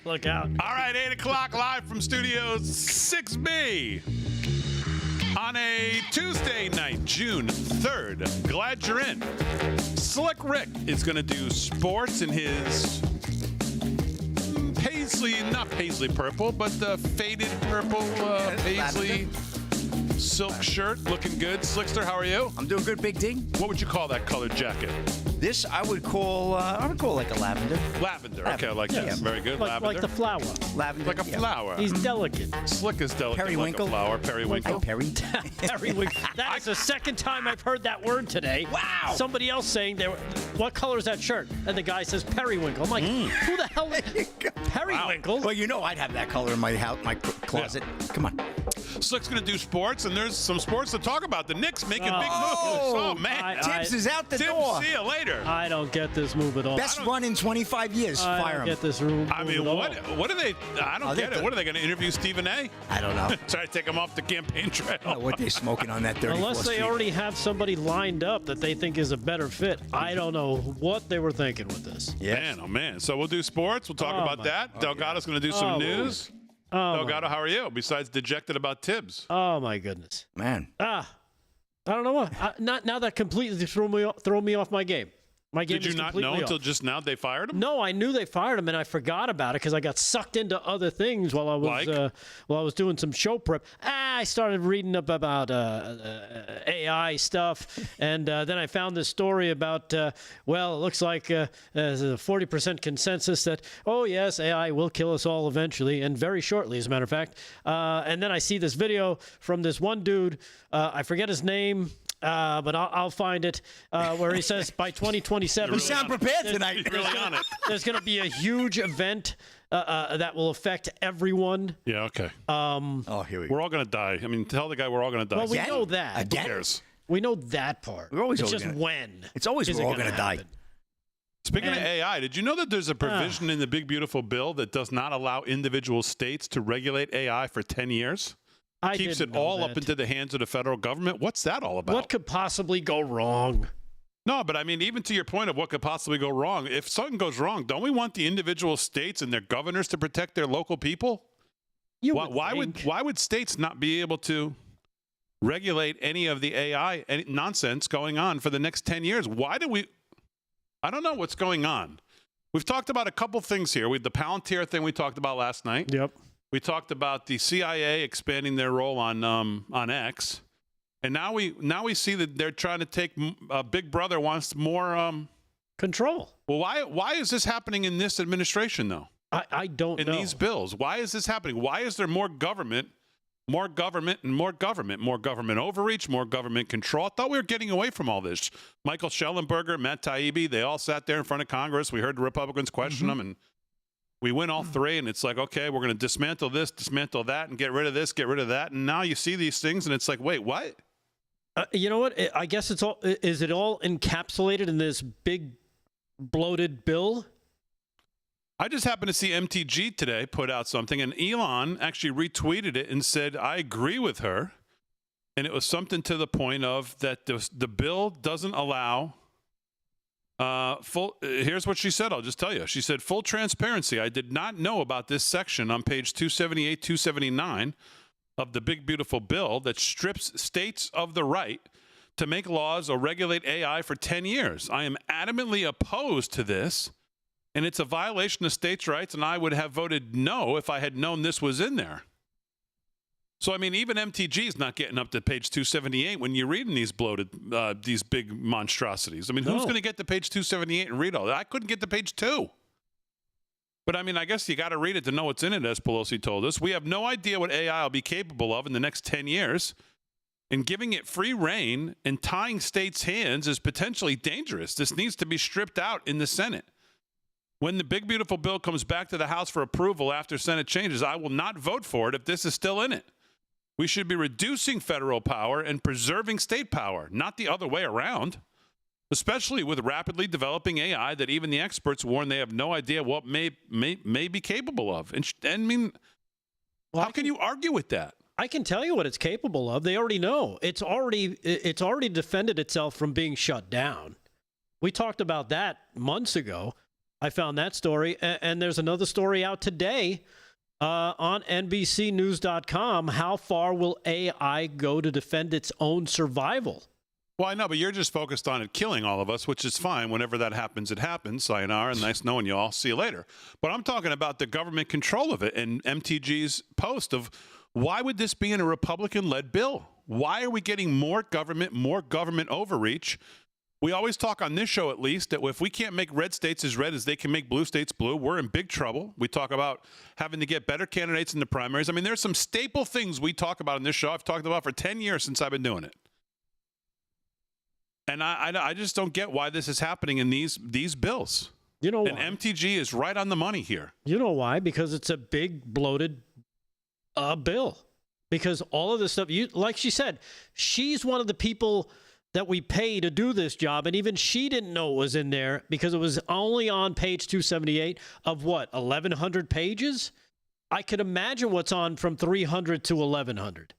Look out. All right, 8 o'clock live from Studio 6B on a Tuesday night, June 3rd. Glad you're in. Slick Rick is going to do sports in his not paisley purple, but the faded purple paisley silk shirt. Looking good. Slickster, how are you? I'm doing good, Big D. What would you call that colored jacket? This I would call like a lavender. Lavender. Okay, I like that. Yes. Very good. Like Lavender. the flower. Lavender. Like a flower. He's delicate. Slick is delicate. Periwinkle. Like a flower. Periwinkle. Perry. Periwinkle. That is the second time I've heard that word today. Wow. Somebody else saying, what color is that shirt? And the guy says periwinkle. I'm like, who the hell? Periwinkle? Well, you know I'd have that color in my house, my closet. Yeah. Come on. Slick's going to do sports, and there's some sports to talk about. The Knicks making big moves. Oh, man. Tibbs is out the Tibbs, door. see you later. I don't get this move at all. Best run in 25 years. I Fire don't him. get this move I mean, at all. what are they? I don't get it. What are they going to interview Stephen A? I don't know. Try to take him off the campaign trail. I don't know what they're smoking on that 34th Unless they Street. already have somebody lined up that they think is a better fit. I don't know what they were thinking with this. Yes. Man, oh man. So we'll do sports. We'll talk about that. Delgado's going to do some news. Delgado, how are you? Besides dejected about Tibbs. Oh my goodness. Man. I don't know what. Now that completely threw me off my game. My game Did you is not completely know until off. just now they fired him? No, I knew they fired him, and I forgot about it because I got sucked into other things while I was doing some show prep. I started reading up about AI stuff, and then I found this story about it looks like there's a 40% consensus that yes, AI will kill us all eventually, and very shortly, as a matter of fact. And then I see this video from this one dude. I forget his name. But I'll find it where he says by 2027. You sound prepared tonight. Really on it. There's going to be a huge event that will affect everyone. Yeah, okay. Here we go. We're all going to die. I mean, tell the guy we're all going to die. Well, we know that. Who Again? cares? We know that part. We're always it's all just gonna- when. It's always is we're it all going to die. happen? Speaking of AI, did you know that there's a provision in the Big Beautiful Bill that does not allow individual states to regulate AI for 10 years? Keeps it all up into the hands of the federal government? What's that all about? What could possibly go wrong? No, but I mean, even to your point of what could possibly go wrong, if something goes wrong, don't we want the individual states and their governors to protect their local people? Why would states not be able to regulate any of the AI nonsense going on for the next 10 years? Why do we? I don't know what's going on. We've talked about a couple things here. The Palantir thing we talked about last night. Yep. We talked about the CIA expanding their role on X, and now we see that they're trying to take Big Brother wants more control. Well, why is this happening in this administration though? I don't know. In these bills, why is this happening? Why is there more government, and more government overreach, more government control? I thought we were getting away from all this. Michael Schellenberger, Matt Taibbi, they all sat there in front of Congress. We heard the Republicans question them, and we win all three, and it's like, okay, we're going to dismantle this, dismantle that, and get rid of this, get rid of that. And now you see these things, and it's like, wait, what? You know what? I guess is it all encapsulated in this big bloated bill? I just happened to see MTG today put out something, and Elon actually retweeted it and said, I agree with her. And it was something to the point of that the bill doesn't allow here's what she said. I'll just tell you. She said, full transparency. I did not know about this section on page 278, 279 of the Big Beautiful Bill that strips states of the right to make laws or regulate AI for 10 years. I am adamantly opposed to this, and it's a violation of states' rights, and I would have voted no if I had known this was in there. So, I mean, even MTG is not getting up to page 278 when you're reading these bloated, these big monstrosities. I mean, who's going to get to page 278 and read all that? I couldn't get to page 2. But, I mean, I guess you got to read it to know what's in it, as Pelosi told us. We have no idea what AI will be capable of in the next 10 years. And giving it free rein and tying states' hands is potentially dangerous. This needs to be stripped out in the Senate. When the Big Beautiful Bill comes back to the House for approval after Senate changes, I will not vote for it if this is still in it. We should be reducing federal power and preserving state power, not the other way around, especially with rapidly developing AI that even the experts warn they have no idea what may be capable of. And I mean, how can you argue with that? I can tell you what it's capable of. They already know. It's already defended itself from being shut down. We talked about that months ago. I found that story. And there's another story out today on NBCnews.com. How far will AI go to defend its own survival? Well, I know, but you're just focused on it killing all of us, which is fine. Whenever that happens, it happens. Sayonara, and nice knowing you all. See you later. But I'm talking about the government control of it and MTG's post of why would this be in a Republican-led bill? Why are we getting more government overreach? We always talk on this show, at least, that if we can't make red states as red as they can make blue states blue, we're in big trouble. We talk about having to get better candidates in the primaries. I mean, there's some staple things we talk about in this show I've talked about for 10 years since I've been doing it. And I just don't get why this is happening in these bills. You know why? And MTG is right on the money here. You know why? Because it's a big, bloated bill. Because all of this stuff, like she said, she's one of the people that we pay to do this job, and even she didn't know it was in there because it was only on page 278 of what, 1,100 pages? I could imagine what's on from 300 to 1,100.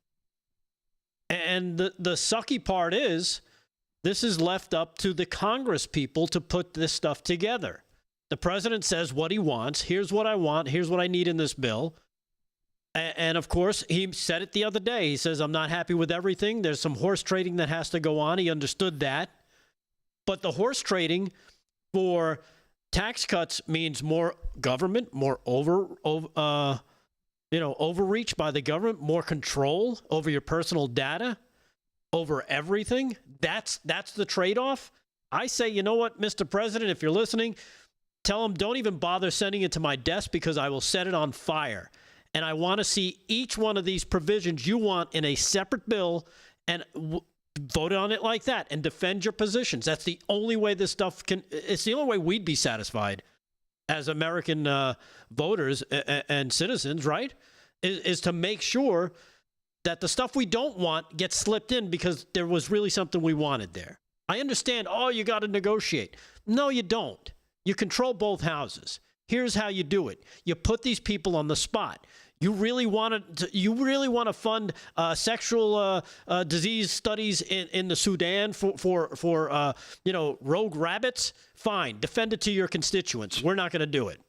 And the sucky part is, this is left up to the Congress people to put this stuff together. The president says what he wants. Here's what I want. Here's what I need in this bill. And of course, he said it the other day. He says, I'm not happy with everything. There's some horse trading that has to go on. He understood that. But the horse trading for tax cuts means more government, more overreach by the government, more control over your personal data, over everything. That's the trade-off. I say, you know what, Mr. President, if you're listening, tell him don't even bother sending it to my desk because I will set it on fire. And I want to see each one of these provisions you want in a separate bill and vote on it like that and defend your positions. That's the only way this stuff it's the only way we'd be satisfied as American voters and citizens, right? Is to make sure that the stuff we don't want gets slipped in because there was really something we wanted there. I understand, you got to negotiate. No, you don't. You control both houses. Here's how you do it. You put these people on the spot. You really want to fund sexual disease studies in the Sudan for rogue rabbits? Fine, defend it to your constituents. We're not going to do it.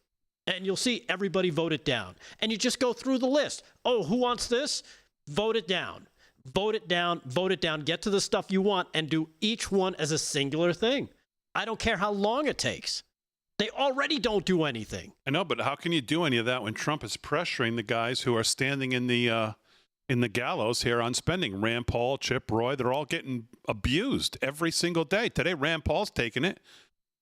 And you'll see everybody vote it down. And you just go through the list. Oh, who wants this? Vote it down. Vote it down. Vote it down. Get to the stuff you want and do each one as a singular thing. I don't care how long it takes. They already don't do anything. I know, but how can you do any of that when Trump is pressuring the guys who are standing in the gallows here on spending? Rand Paul, Chip Roy, they're all getting abused every single day. Today, Rand Paul's taking it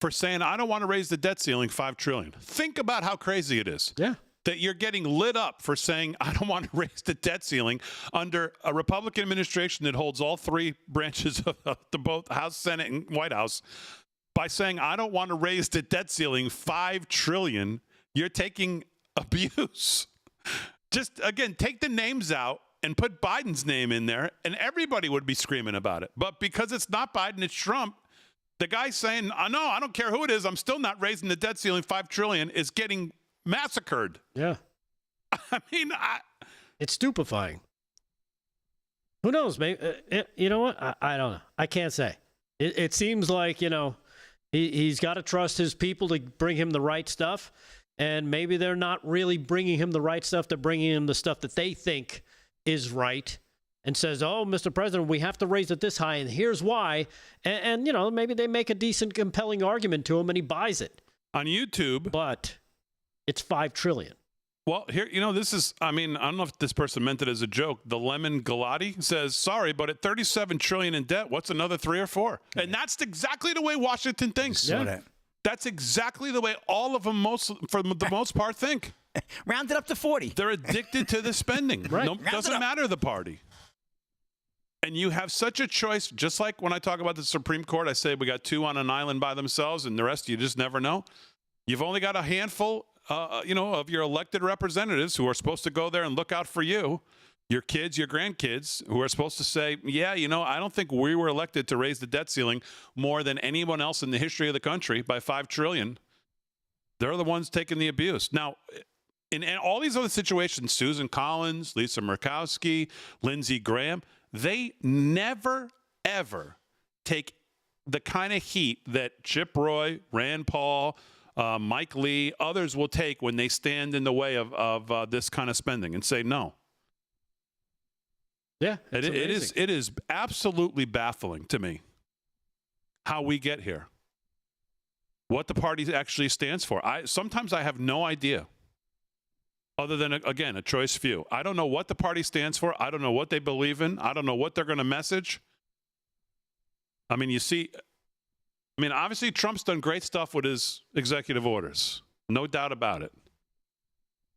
for saying, I don't want to raise the debt ceiling $5 trillion. Think about how crazy it is. Yeah. That you're getting lit up for saying, I don't want to raise the debt ceiling under a Republican administration that holds all three branches of the both House, Senate, and White House. By saying, I don't want to raise the debt ceiling $5 trillion, you're taking abuse. Just, again, take the names out and put Biden's name in there, and everybody would be screaming about it. But because it's not Biden, it's Trump, the guy saying, no, I don't care who it is, I'm still not raising the debt ceiling $5 trillion, is getting massacred. Yeah. I mean, it's stupefying. Who knows? Maybe, you know what? I don't know. I can't say. It seems like, he's got to trust his people to bring him the right stuff. And maybe they're not really bringing him the right stuff. They're bringing him the stuff that they think is right and says, oh, Mr. President, we have to raise it this high. And here's why. And maybe they make a decent, compelling argument to him and he buys it. On YouTube. But it's $5 trillion. Well, here, this is, I don't know if this person meant it as a joke. The Lemon Galati says, sorry, but at $37 trillion in debt, what's another 3 or 4? And that's exactly the way Washington thinks. Yeah. That's exactly the way all of them, for the most part, think. Round it up to 40. They're addicted to the spending. Right. No, doesn't matter the party. And you have such a choice, just like when I talk about the Supreme Court, I say we got 2 on an island by themselves and the rest you just never know. You've only got a handful of your elected representatives who are supposed to go there and look out for you, your kids, your grandkids, who are supposed to say, I don't think we were elected to raise the debt ceiling more than anyone else in the history of the country by $5 trillion. They're the ones taking the abuse. Now, in all these other situations, Susan Collins, Lisa Murkowski, Lindsey Graham, they never, ever take the kind of heat that Chip Roy, Rand Paul, Mike Lee, others will take when they stand in the way of this kind of spending and say no. Yeah, it is absolutely baffling to me how we get here, what the party actually stands for. Sometimes I have no idea, other than, again, a choice few. I don't know what the party stands for. I don't know what they believe in. I don't know what they're going to message. I mean, obviously Trump's done great stuff with his executive orders. No doubt about it.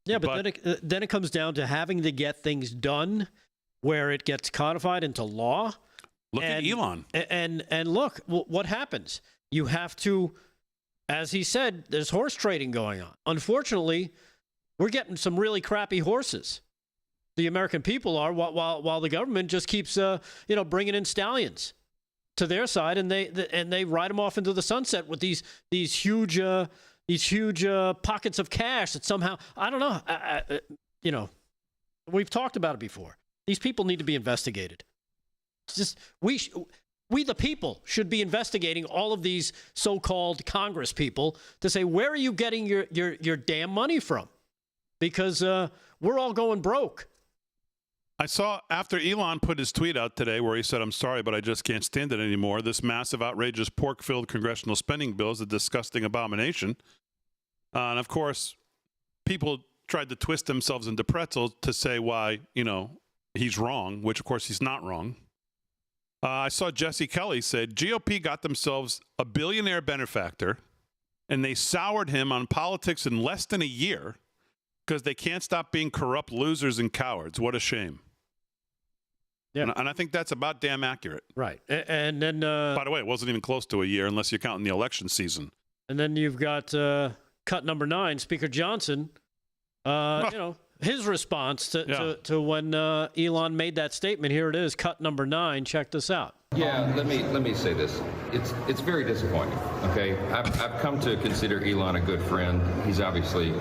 Yeah, but then it comes down to having to get things done where it gets codified into law. Look at Elon. And look, what happens? You have to, as he said, there's horse trading going on. Unfortunately, we're getting some really crappy horses. The American people are, while the government just keeps, bringing in stallions to their side, and they ride them off into the sunset with these huge pockets of cash that somehow, I don't know, we've talked about it before. These people need to be investigated. It's just we the people should be investigating all of these so-called Congress people to say, where are you getting your damn money from? Because we're all going broke. I saw after Elon put his tweet out today where he said, "I'm sorry, but I just can't stand it anymore. This massive, outrageous, pork-filled congressional spending bill is a disgusting abomination." And of course, people tried to twist themselves into pretzels to say why, he's wrong, which of course he's not wrong. I saw Jesse Kelly said GOP got themselves a billionaire benefactor, and they soured him on politics in less than a year because they can't stop being corrupt losers and cowards. What a shame. Yeah. And I think that's about damn accurate. Right. And then... by the way, it wasn't even close to a year unless you're counting the election season. And then you've got cut number 9, Speaker Johnson, his response to when Elon made that statement. Here it is, cut number 9. Check this out. Yeah, let me say this. It's very disappointing. Okay, I've come to consider Elon a good friend. He's obviously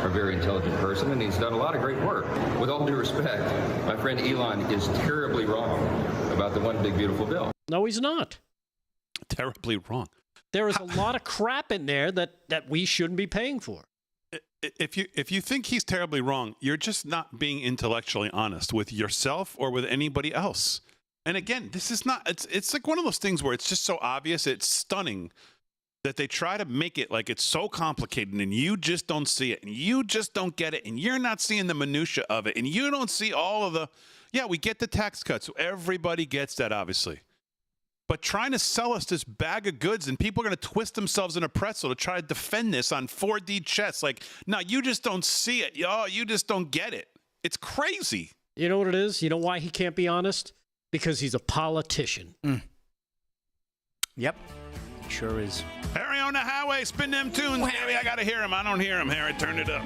a very intelligent person, and he's done a lot of great work. With all due respect, my friend Elon is terribly wrong about the one big beautiful bill. No, he's not. Terribly wrong. There is a lot of crap in there that we shouldn't be paying for. If you think he's terribly wrong, you're just not being intellectually honest with yourself or with anybody else. And again, this is not, it's like one of those things where it's just so obvious, it's stunning that they try to make it like it's so complicated and you just don't see it and you just don't get it and you're not seeing the minutia of it and you don't see all of we get the tax cuts. Everybody gets that, obviously. But trying to sell us this bag of goods and people are going to twist themselves in a pretzel to try to defend this on 4D chess. Like, no, you just don't see it. You just don't get it. It's crazy. You know what it is? You know why he can't be honest? Because he's a politician. Yep. Sure is. Harry on the highway, spin them tunes. Harry, I got to hear him. I don't hear him. Harry, turn it up.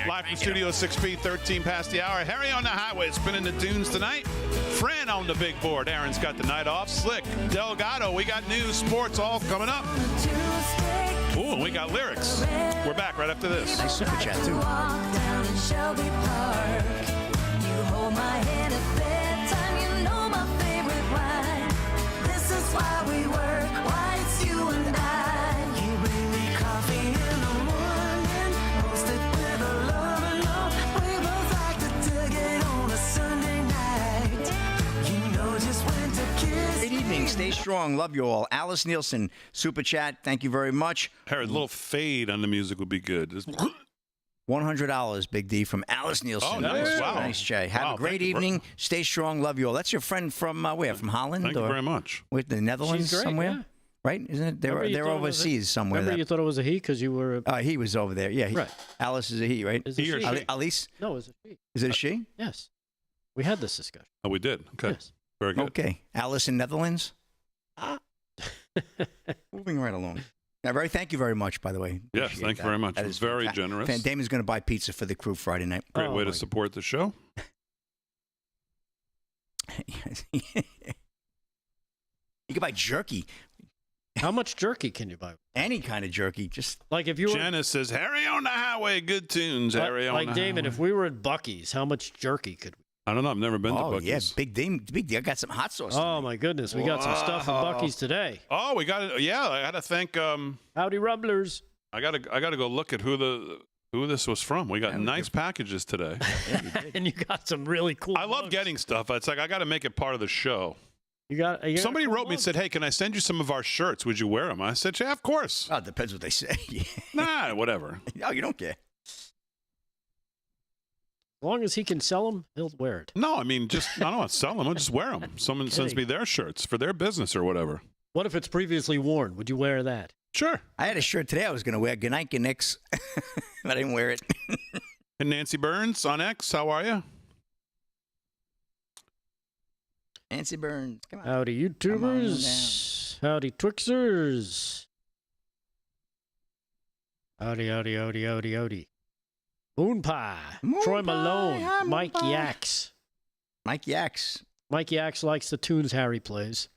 Live from Studio 6B, 13 past the hour. Harry on the highway, spinning the tunes tonight. Fran on the big board. Aaron's got the night off. Slick, Delgado. We got news, sports, all coming up. Ooh, and we got lyrics. We're back right after this. Nice super chat, too. You hold my hand at bedtime. You know my favorite wine. This is why we work. Why it's you and I. You bring me coffee in the morning, roasted with a love note. We both like to dig it on a Sunday night. You know just when to kiss. Good evening. Stay strong. Love you all. Alice Nielsen, super chat. Thank you very much. Harry, a little fade on the music would be good. $100, Big D, from Alice Nielsen. Oh, nice. Wow. Nice, Jay. Have a great evening. Stay strong. Love you all. That's your friend from where? From Holland? Thank you very much. With the Netherlands She's great, somewhere? yeah. Right? Isn't it? They're overseas somewhere. Remember you thought it was a he because you were... He was over there. Yeah. Right. Alice is a he, right? Is it He or she? she? Alice? No, it's a she. Is it a she? Yes. We had this discussion. Oh, we did. Okay. Yes. Very good. Okay. Alice in Netherlands? Moving right along. Now, thank you very much, by the way. Yes, Appreciate thank you that. very much. That It is was very fantastic. generous. Damon's going to buy pizza for the crew Friday night. Great Oh, way to my support the show. You can buy jerky. How much jerky can you buy? Any kind of jerky. Just Like if you were... Janice says, Harry on the highway, good tunes. Harry on like the Damon, highway. if we were at Buc-ee's, how much jerky could we... I don't know. I've never been to oh Buc-ee's. yeah, Big D. I got some hot sauce. Oh, my goodness. We got some stuff at Wow. Buc-ee's today. Oh, we got it. Yeah, I got to thank Howdy, Rumblers. I gotta go look at who this was from. We got nice packages today. And you got some really cool. I love getting stuff. It's like I got to make it part of the show. You got Somebody wrote me and said, "Hey, can I send you some of our shirts? Would you wear them?" I said, "Yeah, of course." Oh, it depends what they say. Nah, whatever. No, you don't care. As long as he can sell them, he'll wear it. No, I mean, I don't want to sell them. I'll just wear them. Someone sends me their shirts for their business or whatever. What if it's previously worn? Would you wear that? Sure. I had a shirt today I was going to wear. Good night, Knicks. But I didn't wear it. And Nancy Burns on X, how are you? Nancy Burns, come on. Howdy, YouTubers. Howdy, Twixers. Howdy, howdy, howdy, howdy, howdy. Moon Pie. Moon Troy Pie, Malone. hi, Moon Mike Pie. Yaks. Mike Yaks. Mike Yaks likes the tunes Harry plays.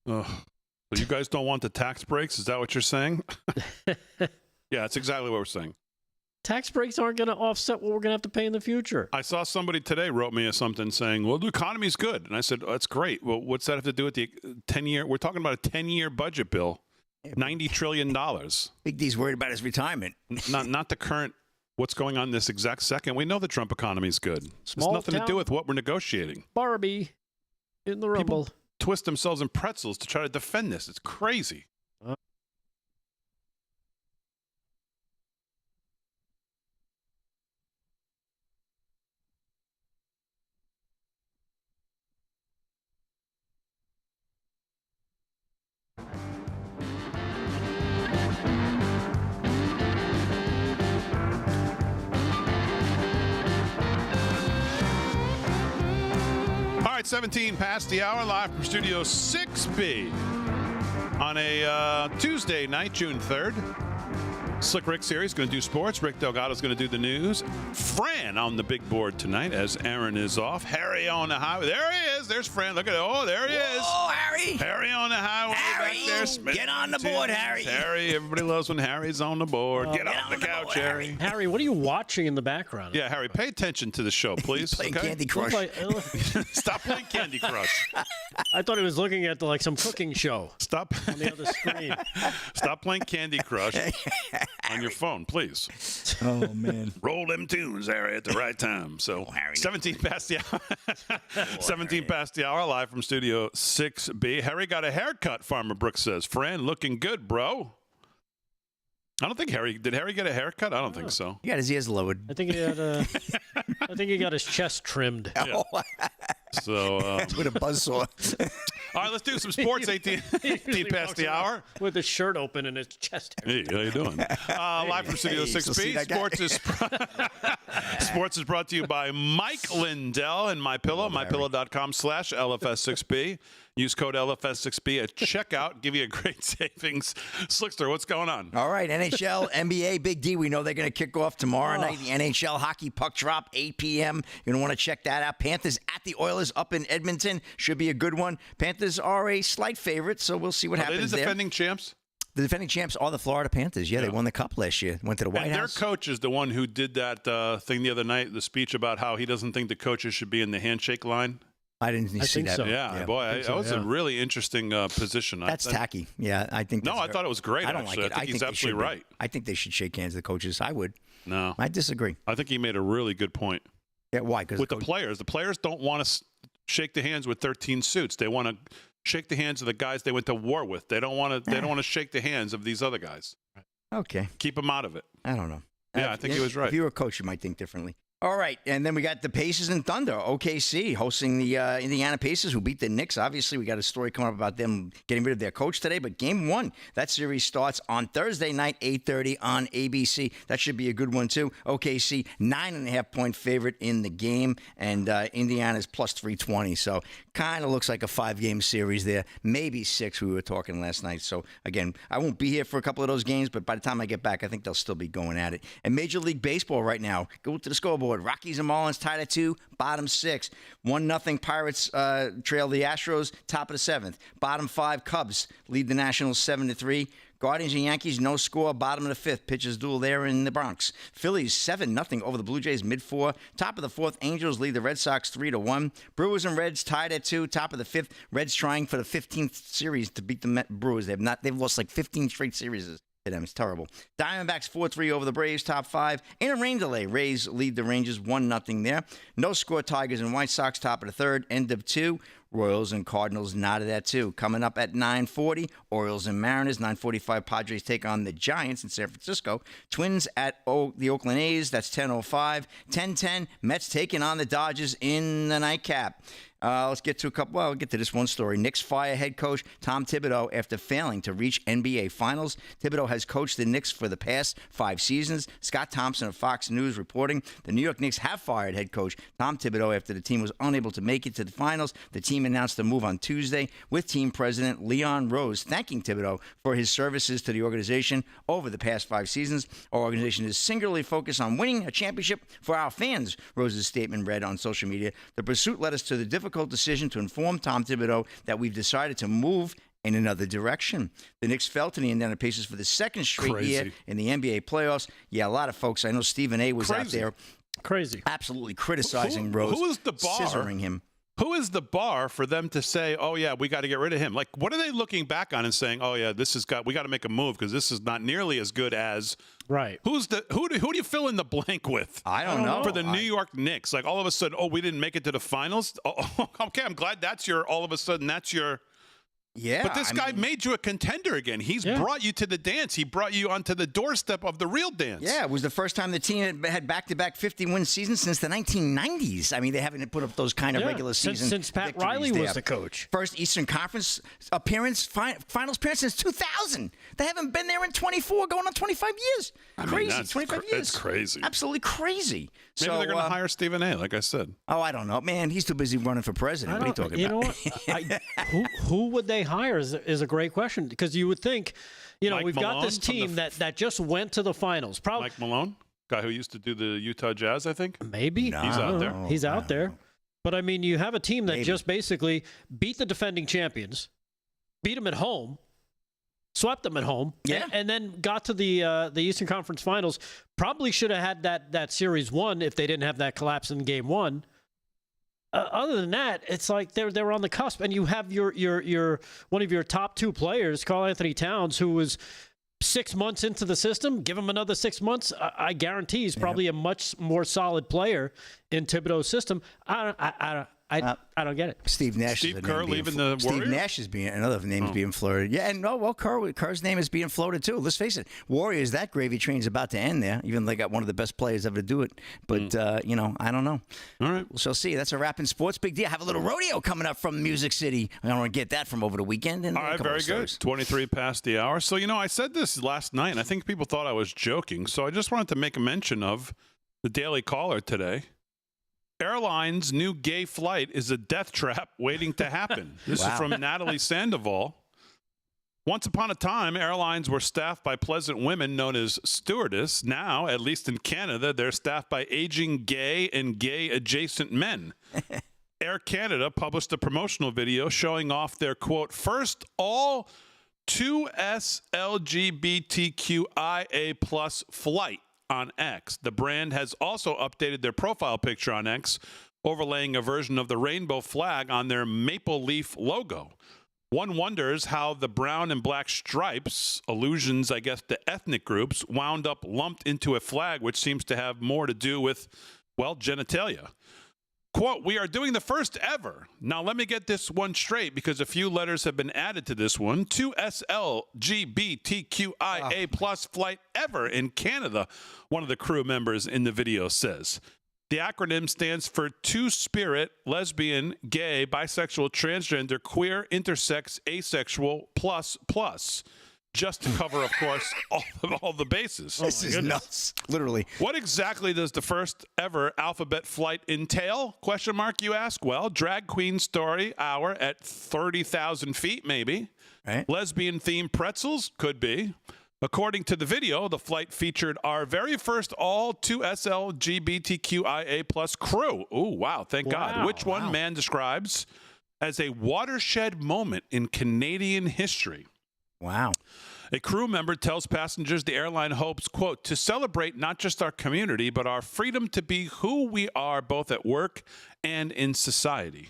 Ugh. So you guys don't want the tax breaks? Is that what you're saying? Yeah, that's exactly what we're saying. Tax breaks aren't going to offset what we're going to have to pay in the future. I saw somebody today wrote me something saying, well, the economy's good. And I said, oh, that's great. Well, what's that have to do with the 10-year? We're talking about a 10-year budget bill, $90 trillion. Big D's worried about his retirement. Not the current, what's going on this exact second. We know the Trump economy's good. Small It's nothing to town. do with what we're negotiating. Barbie in the Rumble. People twist themselves in pretzels to try to defend this. It's crazy. All right, 17 past the hour, live from Studio 6B on a Tuesday night, June 3rd. Slick Rick's here. He's going to do sports. Rick Delgado's going to do the news. Fran on the big board tonight as Aaron is off. Harry on the highway. There he is. There's Fran. Look at it. Oh, there he is. Oh, Harry. Harry on the highway. Harry, back there. get on the board, Harry. Harry. Everybody loves when Harry's on the board. Get off the couch, board, Harry. Harry, what are you watching in the background? Yeah, Harry, pay attention to the show, please. Playing okay? Candy Crush. Stop playing Candy Crush. I thought he was looking at like some cooking show Stop. on the other screen. Stop playing Candy Crush on your phone, please. Oh, man. Roll them tunes, Harry, at the right time. So, Harry. 17 past the hour. 17 past the hour, live from Studio 6B. Harry got a haircut, Farmer Brooks says. Fran, looking good, bro. I don't think did Harry get a haircut? I don't think so. He got his ears lowered. I think he had I think he got his chest trimmed. Yeah. So, With a buzzsaw. all right, let's do some sports. 18 past the hour. With his shirt open and his chest hair. Hey, how you doing? Live from Studio Hey, still see 6B. that guy? Sports is brought to you by Mike Lindell and MyPillow. MyPillow.com/LFS6B. Use code LFS6B at checkout. Give you a great savings. Slickster, what's going on? All right, NHL, NBA, Big D. We know they're going to kick off tomorrow night. The NHL hockey puck drop, 8 p.m. You're going to want to check that out. Panthers at the Oilers up in Edmonton. Should be a good one. Panthers are a slight favorite, so we'll see what Are they happens the there. defending champs? The defending champs are the Florida Panthers. Yeah, they won the cup last year. Went to the White And their House. coach is the one who did that thing the other night, the speech about how he doesn't think the coaches should be in the handshake line. I didn't see think that. so. Yeah, boy, that was a really interesting position. That's tacky. Yeah, I think. No, that's I thought it was great. I don't actually. like it. I think he's they absolutely should right. I think they should shake hands. The coaches. I would. No, I disagree. I think he made a really good point. Yeah, why? Because With the players don't want to shake the hands with 13 suits. They want to shake the hands of the guys they went to war with. They don't want to. They don't want to shake the hands of these other guys. Okay. Keep them out of it. I don't know. Yeah, I think he was right. If you were a coach, you might think differently. All right, and then we got the Pacers and Thunder. OKC hosting the Indiana Pacers, who beat the Knicks. Obviously, we got a story coming up about them getting rid of their coach today. But Game 1, that series starts on Thursday night, 8:30 on ABC. That should be a good one, too. OKC, 9.5-point favorite in the game, and Indiana's plus 320. So kind of looks like a 5-game series there. Maybe 6, we were talking last night. So, again, I won't be here for a couple of those games, but by the time I get back, I think they'll still be going at it. And Major League Baseball right now, go to the scoreboard. Rockies and Marlins tied at 2, bottom 6. 1-0 Pirates trail the Astros, top of the 7th. Bottom 5 Cubs lead the Nationals 7-3. Guardians and Yankees, no score, bottom of the 5th. Pitchers duel there in the Bronx. Phillies 7-0 over the Blue Jays, mid-4. Top of the 4th, Angels lead the Red Sox 3-1. Brewers and Reds tied at 2, top of the 5th. Reds trying for the 15th series to beat the Brewers. They've lost like 15 straight series. to them. It's terrible. Diamondbacks 4-3 over the Braves, top 5. In a rain delay, Rays lead the Rangers 1-0 there. No score, Tigers and White Sox, top of the third, end of 2. Royals and Cardinals knotted at 2. Coming up at 9:40, Orioles and Mariners. 9:45, Padres take on the Giants in San Francisco. Twins at the Oakland A's. That's 10:05. 10:10, Mets taking on the Dodgers in the nightcap. Let's get to we'll get to this one story. Knicks fire head coach Tom Thibodeau after failing to reach NBA Finals. Thibodeau has coached the Knicks for the past 5 seasons. Scott Thompson of Fox News reporting the New York Knicks have fired head coach Tom Thibodeau after the team was unable to make it to the Finals. The team announced the move on Tuesday with team president Leon Rose thanking Thibodeau for his services to the organization over the past 5 seasons. Our organization is singularly focused on winning a championship for our fans, Rose's statement read on social media. The pursuit led us to the difficult decision to inform Tom Thibodeau that we've decided to move in another direction. The Knicks fell to the Indiana Pacers for the second straight year in the NBA playoffs. Yeah, a lot of folks. I know Stephen A. was out there. Crazy. Absolutely criticizing Rose. Who is the bar? Scissoring him. Who is the bar for them to say, oh, yeah, we got to get rid of him? Like, what are they looking back on and saying, oh, yeah, we got to make a move because this is not nearly as good as. Right. Who do you fill in the blank with? I don't know. For the New York Knicks. Like, all of a sudden, oh, we didn't make it to the finals? Oh, okay, I'm glad all of a sudden, that's your. Yeah. But this guy made you a contender again. He's brought you to the dance. He brought you onto the doorstep of the real dance. Yeah, it was the first time the team had back-to-back 50-win seasons since the 1990s. I mean, they haven't put up those kind of regular season since Pat Riley was the coach. First Eastern Conference appearance, finals appearance since 2000. They haven't been there in 24, going on 25 years. Crazy, 25 years. It's crazy. Absolutely crazy. Maybe they're going to hire Stephen A., like I said. Oh, I don't know. Man, he's too busy running for president. What are you talking about? You know what? Who would they hire is a great question, because you would think, Mike we've Malone got this team that just went to the finals. Probably Mike Malone, guy who used to do the Utah Jazz, I think. Maybe. No, he's out there. He's out there. But, I mean, you have a team that just basically beat the defending champions, beat them at home, swept them at home, and then got to the Eastern Conference Finals. Probably should have had that series won if they didn't have that collapse in Game 1. Other than that, it's like they're on the cusp, and you have your one of your top 2 players, Karl Anthony Towns, who was 6 months into the system. Give him another 6 months, I guarantee he's probably a much more solid player in Thibodeau's system. I don't get it. Steve Nash. Steve Kerr leaving the Warriors? Steve Nash is another name is being floated. Yeah, and Kerr's name is being floated too. Let's face it, Warriors, that gravy train's about to end there. Even though they got one of the best players ever to do it. But I don't know. All right, we shall see. That's a wrap in sports. Big deal. Have a little rodeo coming up from Music City. I want to get that from over the weekend. And all right, very good. 23 past the hour. So I said this last night, and I think people thought I was joking. So I just wanted to make a mention of the Daily Caller today. Airline's new gay flight is a death trap waiting to happen. This is from Natalie Sandoval. Once upon a time, airlines were staffed by pleasant women known as stewardess. Now, at least in Canada, they're staffed by aging gay and gay-adjacent men. Air Canada published a promotional video showing off their, quote, first all 2S LGBTQIA plus flight on X. The brand has also updated their profile picture on X, overlaying a version of the rainbow flag on their maple leaf logo. One wonders how the brown and black stripes, allusions, I guess, to ethnic groups, wound up lumped into a flag, which seems to have more to do with, genitalia. Quote, we are doing the first ever. Now, let me get this one straight because a few letters have been added to this one. 2SLGBTQIA plus flight ever in Canada, one of the crew members in the video says. The acronym stands for Two-Spirit, Lesbian, Gay, Bisexual, Transgender, Queer, Intersex, Asexual, plus. Just to cover, of course, all the bases. This is nuts, literally. What exactly does the first ever alphabet flight entail? Question mark, you ask? Well, drag queen story hour at 30,000 feet, maybe. Right. Lesbian-themed pretzels? Could be. According to the video, the flight featured our very first all 2SLGBTQIA plus crew. Ooh, wow, thank God. Which one man describes as a watershed moment in Canadian history. Wow. A crew member tells passengers the airline hopes, quote, to celebrate not just our community, but our freedom to be who we are both at work and in society.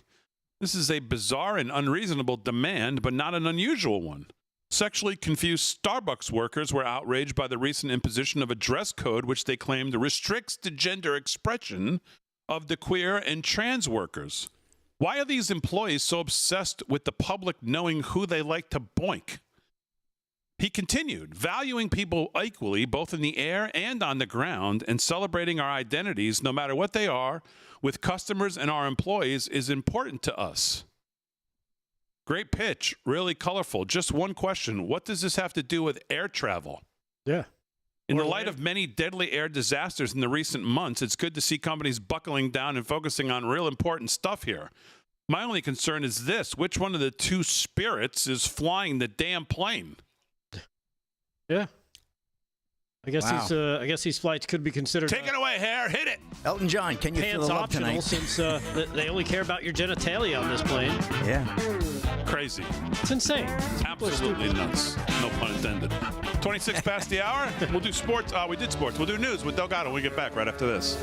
This is a bizarre and unreasonable demand, but not an unusual one. Sexually confused Starbucks workers were outraged by the recent imposition of a dress code which they claimed restricts the gender expression of the queer and trans workers. Why are these employees so obsessed with the public knowing who they like to boink? He continued, valuing people equally, both in the air and on the ground, and celebrating our identities, no matter what they are, with customers and our employees is important to us. Great pitch, really colorful. Just one question. What does this have to do with air travel? Yeah. In the light of many deadly air disasters in the recent months, it's good to see companies buckling down and focusing on real important stuff here. My only concern is this. Which one of the two spirits is flying the damn plane? Yeah. I guess Wow. these flights could be considered Take it away, hair. Hit it. Elton John, can you feel pants the love optional tonight? since they only care about your genitalia on this plane. Yeah. Crazy. It's insane. Absolutely nuts. No pun intended. 26 past the hour. We'll do sports. We did sports. We'll do news with Delgado when we get back right after this.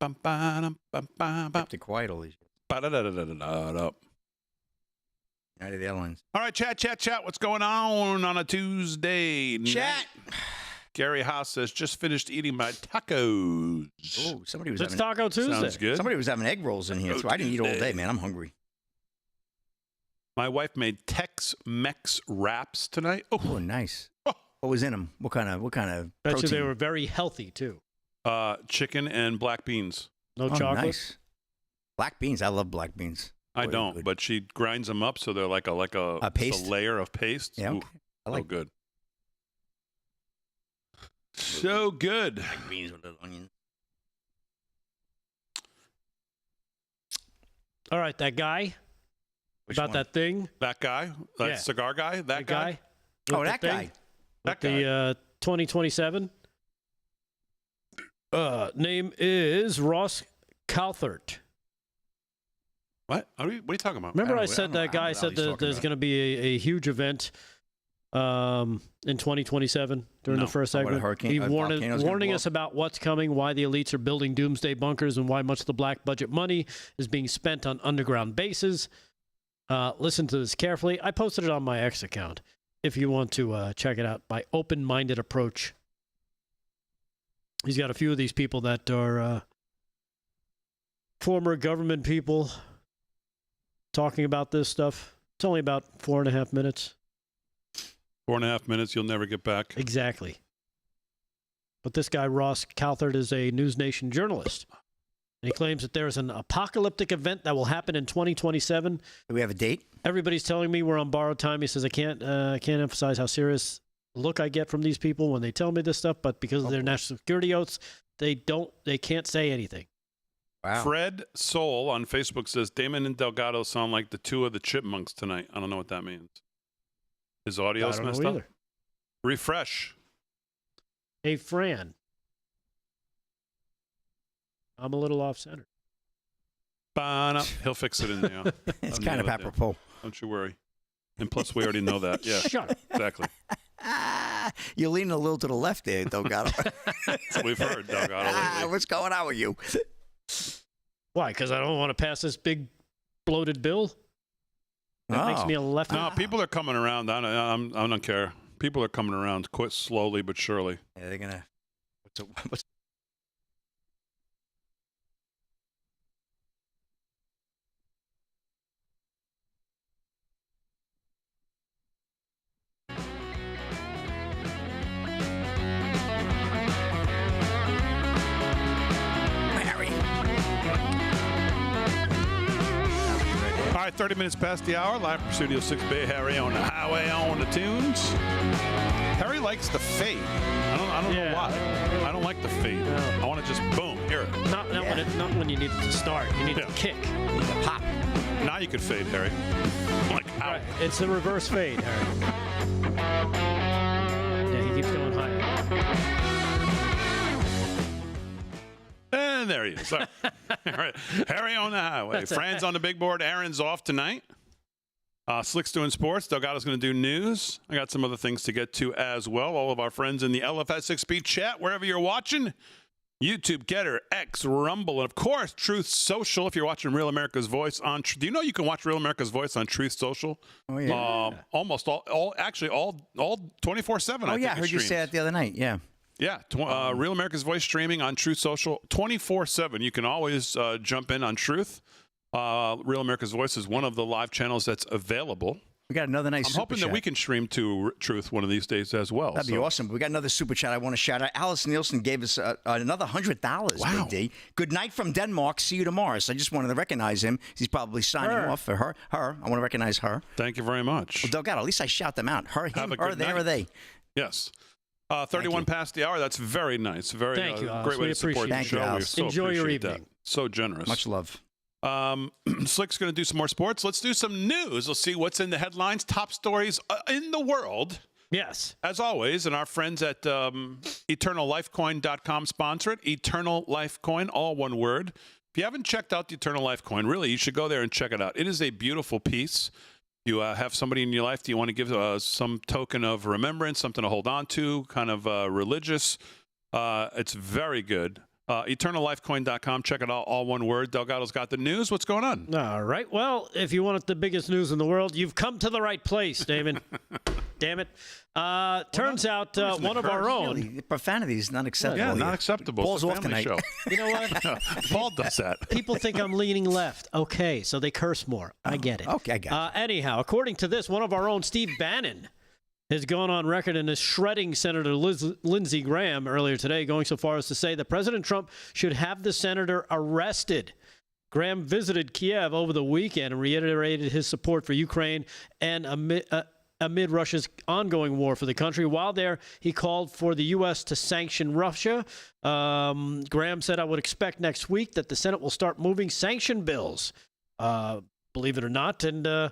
Kept it quiet all these years. Ba-da-da-da-da-da-da. United Airlines. All right, chat. What's going on a Tuesday Chat. night? Gary House says, just finished eating my tacos. Oh, somebody was It's having Taco Tuesday. Sounds good. somebody was having egg rolls in here Taco too. I didn't eat all Tuesday. day, man. I'm hungry. My wife made Tex-Mex wraps tonight. Oh, Oh, nice. Oh. What was in them? What kind of Bet protein? you they were very healthy too. chicken and black beans. No Oh, chocolate. nice. Black beans. I love black beans. I Boy, don't, good. but she grinds them up so they're like a paste? a layer of paste. Yeah, Ooh, okay. I like good. So good. black beans with little onions. All right, that guy Which about one? that thing. That guy, that Yeah. cigar guy, that guy. Oh, with the that thing, guy. with That guy. the 2027. Name is Ross Calthert. What? What are you talking about? Remember I I don't know- said I don't know that guy what said he's that talking there's about. going to be a huge event in 2027 during No. the first Oh, what, a segment. hurricane- He a volcano's gonna warning blow us about what's coming, why the elites are building doomsday bunkers, and why much of the black budget money is being spent on underground bases. Listen to this carefully. I posted it on my X account if you want to check it out. My open-minded approach. He's got a few of these people that are former government people talking about this stuff. It's only about 4.5 minutes. 4.5 minutes. You'll never get back. Exactly. But this guy, Ross Calthert, is a News Nation journalist. And he claims that there is an apocalyptic event that will happen in 2027. Do we have a date? Everybody's telling me we're on borrowed time. He says, I can't emphasize how serious look I get from these people when they tell me this stuff, but because of their national security oaths, they can't say anything. Wow. Fred Soul on Facebook says Damon and Delgado sound like the two of the chipmunks tonight. I don't know what that means. His audio's I don't messed know up. either. Refresh. Hey, Fran. I'm a little off center. He'll fix it in there. It's On kind the of other day. apropos. Don't you worry. And plus, we already know that. Yeah, Shut up. exactly. You're leaning a little to the left there, Delgado. That's what we've heard, Delgado, lately. What's going on with you? Why? Because I don't want to pass this big bloated bill? That makes me a left. No, people are coming around. I don't care. People are coming around quite slowly but surely. Yeah, they're gonna. What's Mary. All right, 30 minutes past the hour. Live from Studio 6B. Harry on the highway on the tunes. Harry likes the fade. I don't know why. I don't like the fade. No. I want to just boom, hear it. Not when you need it to start. You need to kick. You need to pop. Now you can fade, Harry. Like, ow. Right. It's the reverse fade, Harry. Yeah, he keeps going higher. And there he is. All right. Harry on the highway. Fran's on the big board. Aaron's off tonight. Slick's doing sports. Delgado's going to do news. I got some other things to get to as well. All of our friends in the LFS6B chat, wherever you're watching. YouTube, Getter, X, Rumble, and of course, Truth Social. If you're watching Real America's Voice on, do you know you can watch Real America's Voice on Truth Social? Oh yeah. Almost all 24/7. Oh yeah, I heard you say that the other night. Yeah. Yeah, Real America's Voice streaming on Truth Social 24/7. You can always jump in on Truth. Real America's Voice is one of the live channels that's available. We got another nice I'm hoping super that we chat. can stream to Truth one of these days as well. That'd be awesome. We got another super chat I want to shout out. Alice Nielsen gave us another $100. Wow. Big D. Good night from Denmark. See you tomorrow. So I just wanted to recognize him. He's probably signing off for her. I want to recognize her. Thank you very much. Well, Delgado, at least I shout them out. Her, Have him, a her, good they, night. or they. Yes. 31 past the hour. That's very nice. Very Thank you, Alice. great way We to support the appreciate show. it. Thank you, We Alice. so Enjoy your appreciate evening. that. So generous. Much love. Slick's going to do some more sports. Let's do some news. We'll see what's in the headlines, top stories in the world. Yes. As always, and our friends at EternalLifeCoin.com sponsor it. Eternal Life Coin, all one word. If you haven't checked out the Eternal Life Coin, really, you should go there and check it out. It is a beautiful piece. You have somebody in your life that you want to give some token of remembrance, something to hold on to, kind of religious. It's very good. EternalLifeCoin.com. Check it out. All one word. Delgado's got the news. What's going on? All right. Well, if you want the biggest news in the world, you've come to the right place, Damon. Damn it. Turns out one of our own. Really, profanity is not acceptable. Yeah, here. not acceptable. Balls It's a off family tonight. show. You know what? Paul does that. People think I'm leaning left. Okay, so they curse more. I get it. Okay, I got it. Anyhow, according to this, one of our own, Steve Bannon, has gone on record and is shredding Senator Lindsey Graham earlier today, going so far as to say that President Trump should have the senator arrested. Graham visited Kiev over the weekend and reiterated his support for Ukraine and amid Russia's ongoing war for the country. While there, he called for the U.S. to sanction Russia. Graham said, I would expect next week that the Senate will start moving sanction bills, believe it or not. And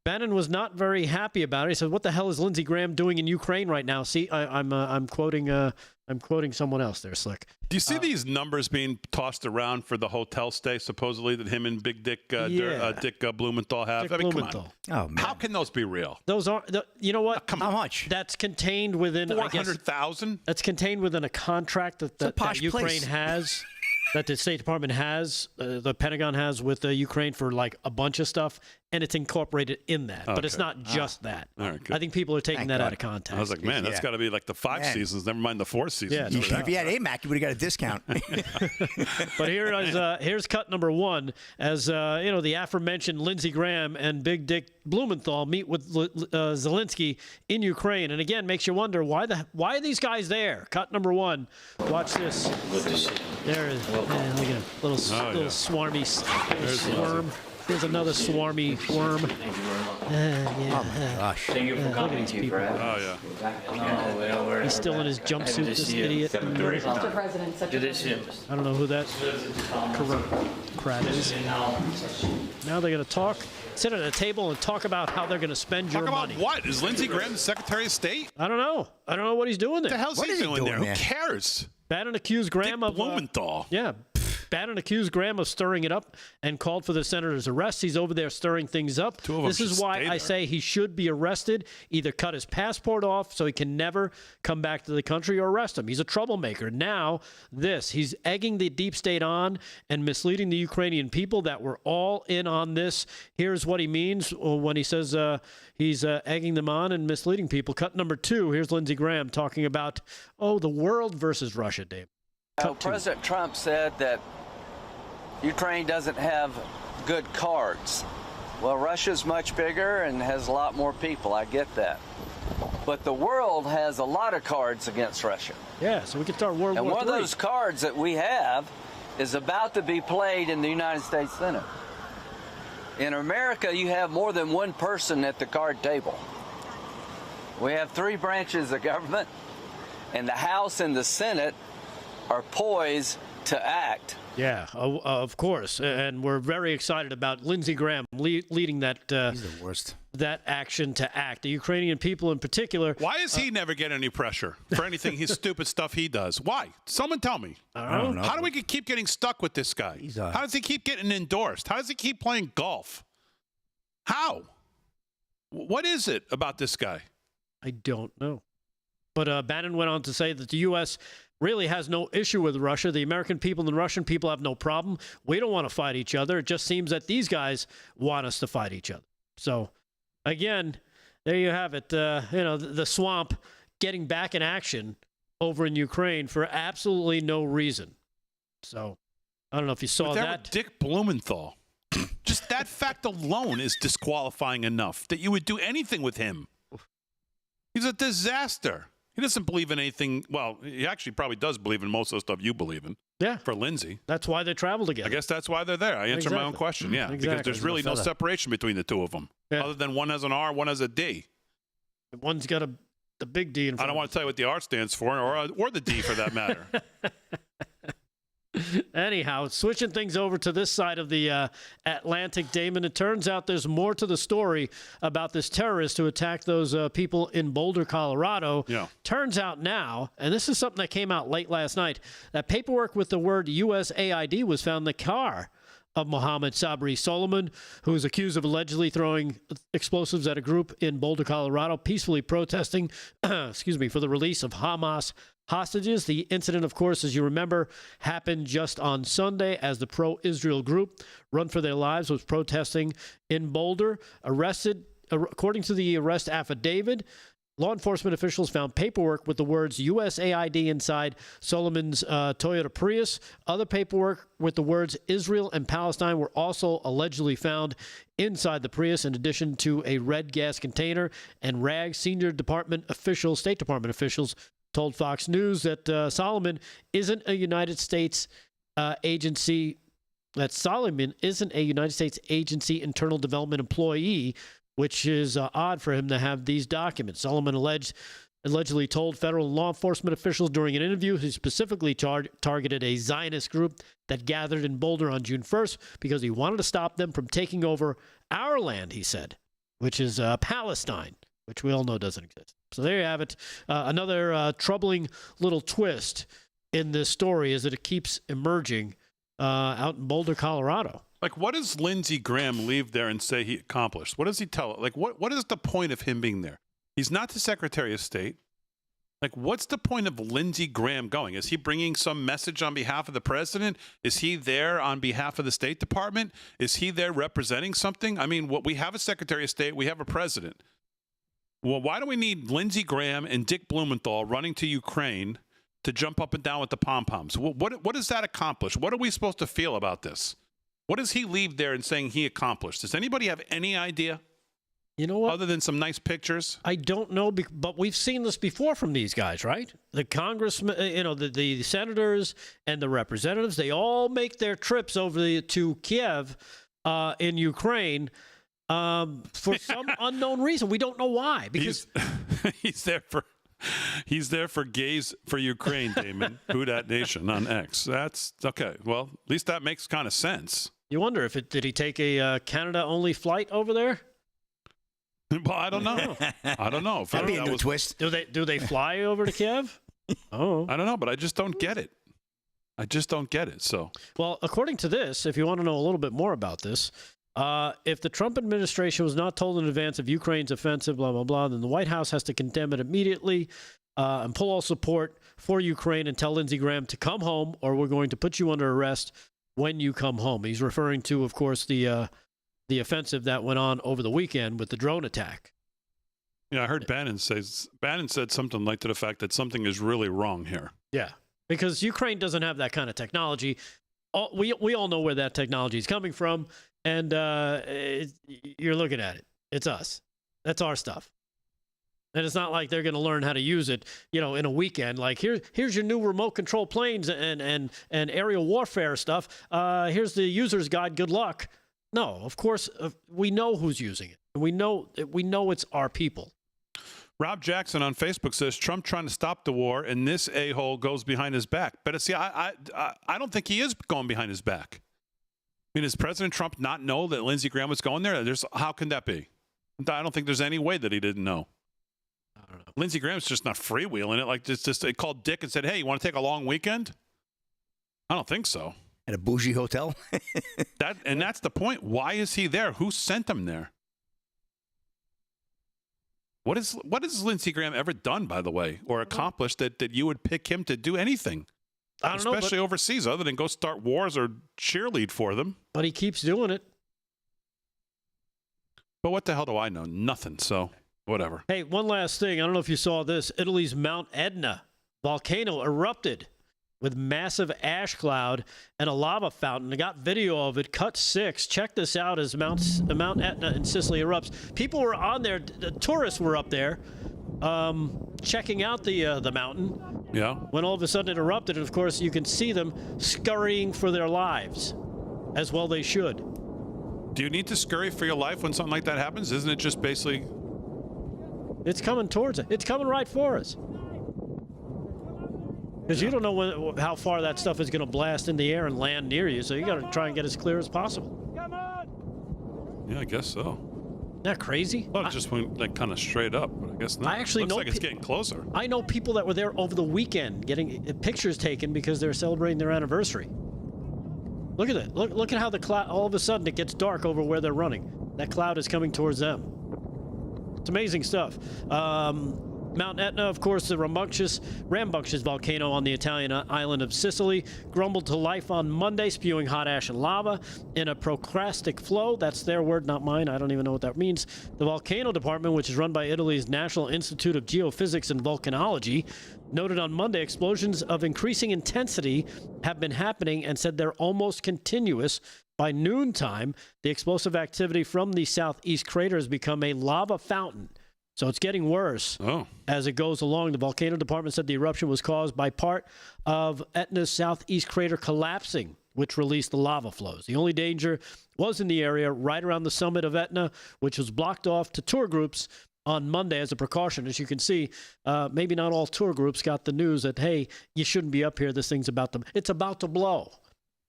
Bannon was not very happy about it. He said, what the hell is Lindsey Graham doing in Ukraine right now? See, I'm quoting someone else there, Slick. Do you see these numbers being tossed around for the hotel stay, supposedly, that him and Big Dick Dick Blumenthal have? Dick Blumenthal. Blumenthal. Oh, man. How can those be real? Those are, you know what? How much? That's contained within, I guess, 400,000? that's contained within a contract a that posh Ukraine place. has, that the State Department has, the Pentagon has with Ukraine for like a bunch of stuff, and it's incorporated in that. But it's Okay. not just that. All right, good. I think people are taking Thank that God. out of context. I was like, man, that's Yeah. got to be like the 5 Man. seasons, never mind the 4 seasons. Yeah, for that. If you had AMAC, you would have got a discount. But here's cut number one. As the aforementioned Lindsey Graham and Big Dick Blumenthal meet with Zelensky in Ukraine, and again makes you wonder why are these guys there? Cut number one. Watch this. There is. Man, look at him. Little swarmy squirm. Here's another swarmy worm. Gosh. Look at these people. Oh, yeah. He's still in his jumpsuit, this idiot. Mr. President, such a I don't know who that crap is. Now they're going to talk, sit at a table and talk about how they're going to spend your Talk about money. what? Is Lindsey Graham the Secretary of State? I don't know. I don't know what he's doing What the there. hell's What he is he doing there? doing Who there? cares? Bannon accused Graham Dick of Blumenthal. Bannon accused Graham of stirring it up and called for the senator's arrest. He's over there stirring things up. Two of them This is should why stay I there. say he should be arrested, either cut his passport off so he can never come back to the country, or arrest him. He's a troublemaker. Now, he's egging the deep state on and misleading the Ukrainian people that we're all in on this. Here's what he means when he says he's egging them on and misleading people. Cut number two, here's Lindsey Graham talking about, the world versus Russia, Dave. Cut two. President Trump said that Ukraine doesn't have good cards. Well, Russia's much bigger and has a lot more people. I get that. But the world has a lot of cards against Russia. Yeah, so we can start World And War one III. of those cards that we have is about to be played in the United States Senate. In America, you have more than one person at the card table. We have 3 branches of government, and the House and the Senate are poised to act. Yeah, of course, and we're very excited about Lindsey Graham leading that. He's the worst. That action to act. The Ukrainian people in particular. Why does he never get any pressure for anything his stupid stuff he does? Why? Someone tell me. I don't know. How do we keep getting stuck with this guy? How does he keep getting endorsed? How does he keep playing golf? How? What is it about this guy? I don't know. But Bannon went on to say that the U.S. really has no issue with Russia. The American people and the Russian people have no problem. We don't want to fight each other. It just seems that these guys want us to fight each other. So, again, there you have it. The swamp getting back in action over in Ukraine for absolutely no reason. So, I don't know if you saw that. Dick Blumenthal. Just that fact alone is disqualifying enough that you would do anything with him. He's a disaster. He doesn't believe in anything. Well, he actually probably does believe in most of the stuff you believe in. Yeah. For Lindsey. That's why they travel together. I guess that's why they're there. I answered my own question. Yeah. Exactly. Because there's really no separation between the two of them. Yeah. Other than one has an R, one has a D. One's got the big D in front. I don't want to tell you what the R stands for, or the D for that matter. Anyhow, switching things over to this side of the Atlantic, Damon, it turns out there's more to the story about this terrorist who attacked those people in Boulder, Colorado. Yeah. Turns out now, and this is something that came out late last night, that paperwork with the word USAID was found in the car of Mohammed Sabri Solomon, who is accused of allegedly throwing explosives at a group in Boulder, Colorado, peacefully protesting, for the release of Hamas hostages. The incident, of course, as you remember, happened just on Sunday as the pro-Israel group Run for Their Lives was protesting in Boulder. Arrested, according to the arrest affidavit, law enforcement officials found paperwork with the words USAID inside Solomon's Toyota Prius. Other paperwork with the words Israel and Palestine were also allegedly found inside the Prius, in addition to a red gas container and rags. Senior State Department officials told Fox News that Solomon isn't a United States agency. That Solomon isn't a United States agency internal development employee, which is odd for him to have these documents. Solomon allegedly told federal law enforcement officials during an interview he specifically targeted a Zionist group that gathered in Boulder on June 1st because he wanted to stop them from taking over our land, he said, which is Palestine, which we all know doesn't exist. So there you have it. Another troubling little twist in this story is that it keeps emerging out in Boulder, Colorado. Like, what does Lindsey Graham leave there and say he accomplished? What does he tell it? Like, what is the point of him being there? He's not the Secretary of State. Like, what's the point of Lindsey Graham going? Is he bringing some message on behalf of the president? Is he there on behalf of the State Department? Is he there representing something? I mean, we have a Secretary of State. We have a president. Well, why do we need Lindsey Graham and Dick Blumenthal running to Ukraine to jump up and down with the pom-poms? What does that accomplish? What are we supposed to feel about this? What does he leave there and saying he accomplished? Does anybody have any idea? You know what? Other than some nice pictures? I don't know, but we've seen this before from these guys, right? The congressmen, the senators and the representatives, they all make their trips over to Kiev in Ukraine for some unknown reason. We don't know why. Because he's there for Gays for Ukraine, Damon. Who Dat Nation on X. That's okay. Well, at least that makes kind of sense. You wonder if did he take a Canada-only flight over there? Well, I don't know. I don't know. That'd be a new twist. Do they fly over to Kiev? Oh, I don't know, but I just don't get it. I just don't get it. So, well, according to this, if you want to know a little bit more about this, if the Trump administration was not told in advance of Ukraine's offensive, blah, blah, blah, then the White House has to condemn it immediately and pull all support for Ukraine and tell Lindsey Graham to come home or we're going to put you under arrest when you come home. He's referring to, of course, the offensive that went on over the weekend with the drone attack. Yeah, I heard Bannon said something like to the fact that something is really wrong here. Yeah, because Ukraine doesn't have that kind of technology. We all know where that technology is coming from, and you're looking at it. It's us. That's our stuff. And it's not like they're going to learn how to use it, in a weekend. Like, here's your new remote control planes and aerial warfare stuff. Here's the user's guide. Good luck. No, of course, we know who's using it. We know it's our people. Rob Jackson on Facebook says Trump trying to stop the war, and this a-hole goes behind his back. But see, I don't think he is going behind his back. I mean, does President Trump not know that Lindsey Graham was going there? How can that be? I don't think there's any way that he didn't know. I don't know. Lindsey Graham's just not freewheeling it. Like just they called Dick and said, "Hey, you want to take a long weekend?" I don't think so. At a bougie hotel. That's the point. Why is he there? Who sent him there? What has Lindsey Graham ever done, by the way, or accomplished that you would pick him to do anything? I don't know, especially overseas, other than go start wars or cheerlead for them. But he keeps doing it. But what the hell do I know? Nothing. So whatever. Hey, one last thing. I don't know if you saw this. Italy's Mount Etna volcano erupted with massive ash cloud and a lava fountain. I got video of it. Cut 6. Check this out as Mount Etna in Sicily erupts. People were on there. The tourists were up there checking out the mountain. Yeah. When all of a sudden it erupted, and of course you can see them scurrying for their lives, as well they should. Do you need to scurry for your life when something like that happens? Isn't it just basically... It's coming towards it. It's coming right for us. Because you don't know how far that stuff is going to blast in the air and land near you, so you got to try and get as clear as possible. Come on! Yeah, I guess so. Isn't that crazy? Well, it just went like kind of straight up, but I guess not. I actually Looks know like it's getting closer. I know people that were there over the weekend getting pictures taken because they're celebrating their anniversary. Look at it. Look at how the cloud, all of a sudden it gets dark over where they're running. That cloud is coming towards them. It's amazing stuff. Mount Etna, of course, the rambunctious volcano on the Italian island of Sicily, grumbled to life on Monday, spewing hot ash and lava in a procrastic flow. That's their word, not mine. I don't even know what that means. The volcano department, which is run by Italy's National Institute of Geophysics and Volcanology, noted on Monday explosions of increasing intensity have been happening and said they're almost continuous. By noontime, the explosive activity from the southeast crater has become a lava fountain. So it's getting worse as it goes along. The volcano department said the eruption was caused by part of Etna's southeast crater collapsing, which released the lava flows. The only danger was in the area right around the summit of Etna, which was blocked off to tour groups on Monday as a precaution. As you can see, maybe not all tour groups got the news that, hey, you shouldn't be up here. This thing's about to, it's about to blow.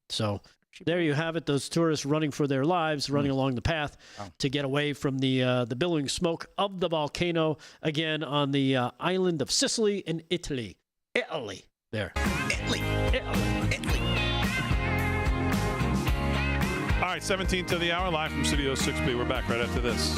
So there you have it. Those tourists running for their lives, running along the path to get away from the billowing smoke of the volcano, again on the island of Sicily in Italy. Italy. There. Italy. Italy. All right, 17 to the hour, live from Studio 6B. We're back right after this.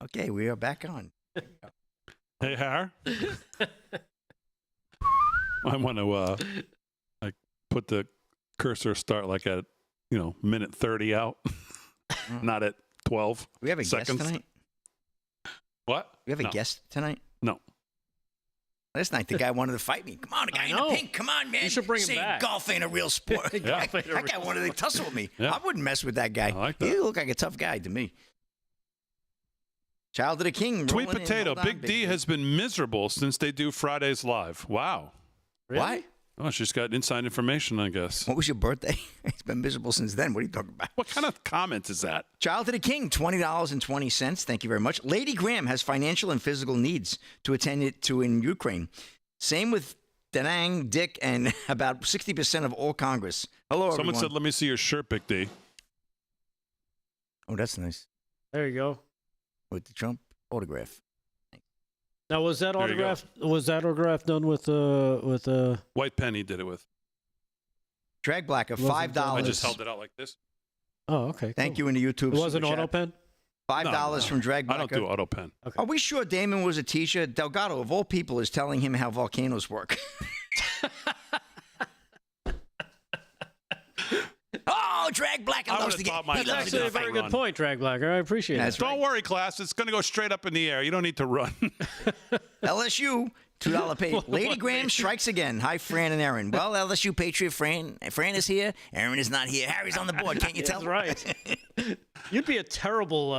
Okay, we are back on. Hey, Har. I want to like put the cursor start like at minute 30 out, not at 12. We have a seconds. guest tonight. What? We have a guest tonight. No. Last night, the guy wanted to fight me. Come on, the guy in the pink. Come on, man. You should bring him Saying back. golf ain't a real sport. Golf ain't a that guy real wanted to tussle with me. Yeah. I wouldn't mess with that guy. I like that. He looked like a tough guy to me. Child of the King. Tweet rolling in. Potato. Hold on, Big D has been miserable since they do Fridays live. Wow. What? Oh, she's got inside information, I guess. What was your birthday? It's been miserable since then. What are you talking about? What kind of comment is that? Child of the King, $20.20. Thank you very much. Lady Graham has financial and physical needs to attend to in Ukraine. Same with Danang, Dick, and about 60% of all Congress. Hello, Someone everyone. said, let me see your shirt, Big D. Oh, that's nice. There you go. with the Trump autograph. Now, was that There you go. autograph done with White pen he did it with. Drag Blacker, Wasn't I $5. just held it out like this. Oh, okay. Thank cool. you in the YouTube. It was an super auto chat. pen? $5 from Drag I Blacker. don't do auto pen. Are we sure Damon was a teacher? Delgado, of all people, is telling him how volcanoes work. Oh, Drag Blacker I loves would've to taught get. my He That's loves to actually a get very fight. good run. point, Drag Blacker. I appreciate That's it. right. Don't worry, class. It's going to go straight up in the air. You don't need to run. LSU, $2 pay. Lady Graham strikes again. Hi, Fran and Aaron. Well, LSU Patriot Fran is here. Aaron is not here. Harry's on the board. Can't you tell? That's right. You'd be a terrible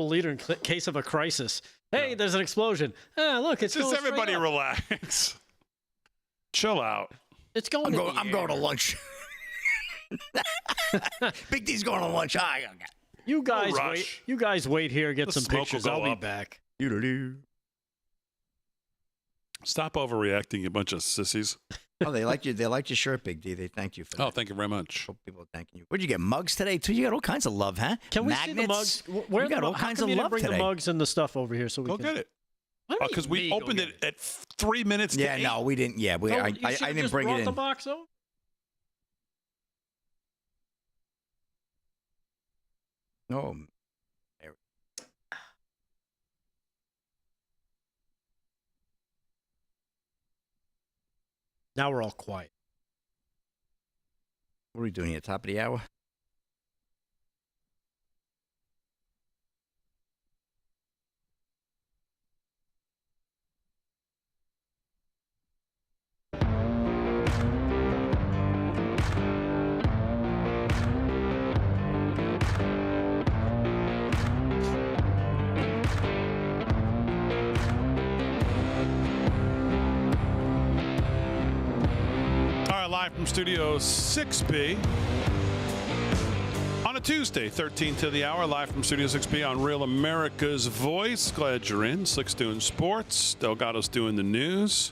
leader in case of a crisis. Hey, there's an explosion. Ah, look, it's Just going straight everybody up. relax. Chill out. It's going. I'm going to lunch. Big D's going to lunch. You guys rush. wait. You guys wait here. Get The some smoke will pictures. go I'll be up. back. Stop overreacting, you bunch of sissies. Oh, they liked you. They liked your shirt, Big D. They thank you for that. Oh, thank you very much. Hope people are thanking you. Where'd you get mugs today too? You got all kinds of love, huh? Can we Magnets? see the mugs? Where You got all how kinds come of you didn't love bring today. the mugs and the stuff over here so we Go can get it. What do you Because mean we go opened get it at 3 minutes to Yeah, 8. no, we didn't. Yeah, we. Oh, I you I should've didn't just bring brought it the in. box over? No. Now we're all quiet. What are we doing here? Top of the hour? All right, live from Studio 6B. On a Tuesday, 13 to the hour, live from Studio 6B on Real America's Voice. Glad you're in. Slick's doing sports. Delgado's doing the news.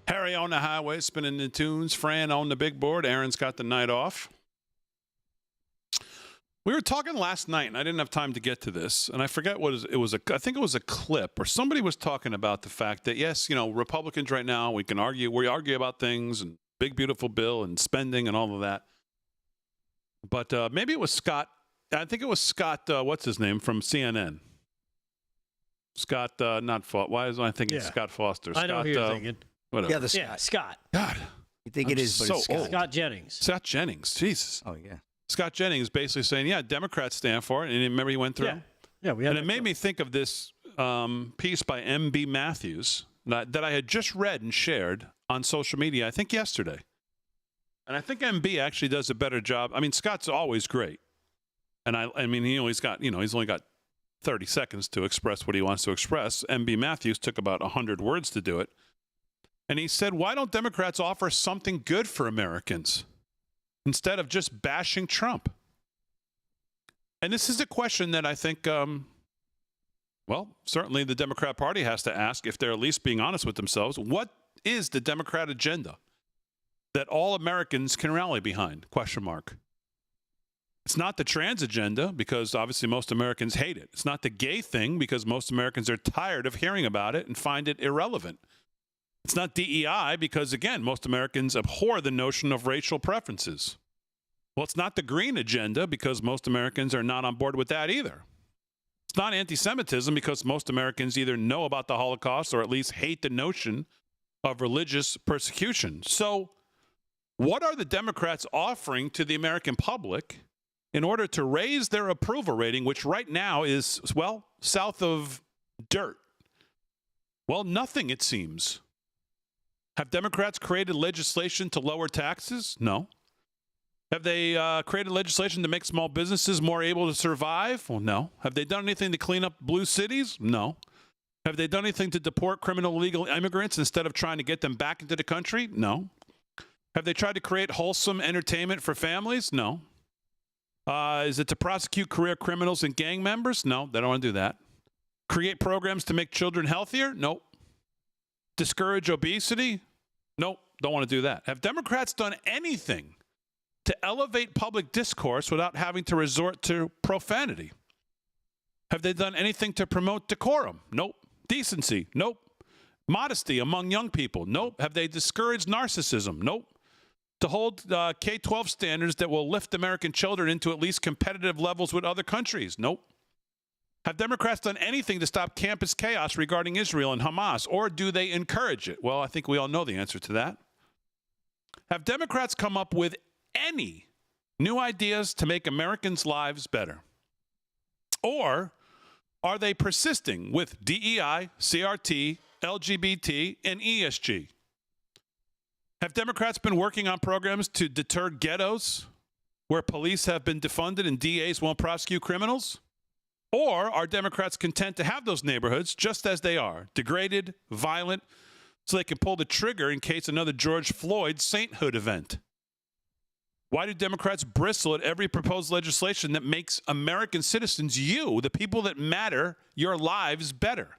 Harry on the highway, spinning the tunes. Fran on the big board. Aaron's got the night off. We were talking last night, and I didn't have time to get to this, and I forget what it was. I think it was a clip, or somebody was talking about the fact that, yes, you know, Republicans right now, we argue about things, and big, beautiful bill, and spending, and all of that. But maybe it was Scott. I think it was Scott, what's his name, from CNN. Scott, not Foster. Why is I thinking Yeah. Scott Foster? I know Scott, who you're thinking. Whatever. Yeah, the Yeah, Scott. God. You think I'm it is, but so it's Scott. old. Scott Jennings. Scott Jennings. Jesus. Oh yeah. Scott Jennings basically saying, yeah, Democrats stand for it. And remember he went through? Yeah. Yeah, we had And it made me think of this piece by M.B. Matthews that I had just read and shared on social media, I think yesterday. And I think M.B. actually does a better job. I mean, Scott's always great. And I mean, he's only got 30 seconds to express what he wants to express. M.B. Matthews took about 100 words to do it. And he said, why don't Democrats offer something good for Americans instead of just bashing Trump? And this is a question that I think, well, certainly the Democrat Party has to ask if they're at least being honest with themselves. What is the Democrat agenda that all Americans can rally behind? Question mark. It's not the trans agenda, because obviously most Americans hate it. It's not the gay thing, because most Americans are tired of hearing about it and find it irrelevant. It's not DEI, because, again, most Americans abhor the notion of racial preferences. Well, it's not the green agenda, because most Americans are not on board with that either. It's not anti-Semitism, because most Americans either know about the Holocaust or at least hate the notion of religious persecution. So what are the Democrats offering to the American public in order to raise their approval rating, which right now is, well, south of dirt? Well, nothing, it seems. Have Democrats created legislation to lower taxes? No. Have they created legislation to make small businesses more able to survive? Well, no. Have they done anything to clean up blue cities? No. Have they done anything to deport criminal illegal immigrants instead of trying to get them back into the country? No. Have they tried to create wholesome entertainment for families? No. Is it to prosecute career criminals and gang members? No, they don't want to do that. Create programs to make children healthier? Nope. Discourage obesity? Nope, don't want to do that. Have Democrats done anything to elevate public discourse without having to resort to profanity? Have they done anything to promote decorum? Nope. Decency? Nope. Modesty among young people? Nope. Have they discouraged narcissism? Nope. To hold K-12 standards that will lift American children into at least competitive levels with other countries? Nope. Have Democrats done anything to stop campus chaos regarding Israel and Hamas, or do they encourage it? Well, I think we all know the answer to that. Have Democrats come up with any new ideas to make Americans' lives better? Or are they persisting with DEI, CRT, LGBT, and ESG? Have Democrats been working on programs to deter ghettos where police have been defunded and DAs won't prosecute criminals? Or are Democrats content to have those neighborhoods just as they are, degraded, violent, so they can pull the trigger in case another George Floyd sainthood event? Why do Democrats bristle at every proposed legislation that makes American citizens, you, the people that matter, your lives better?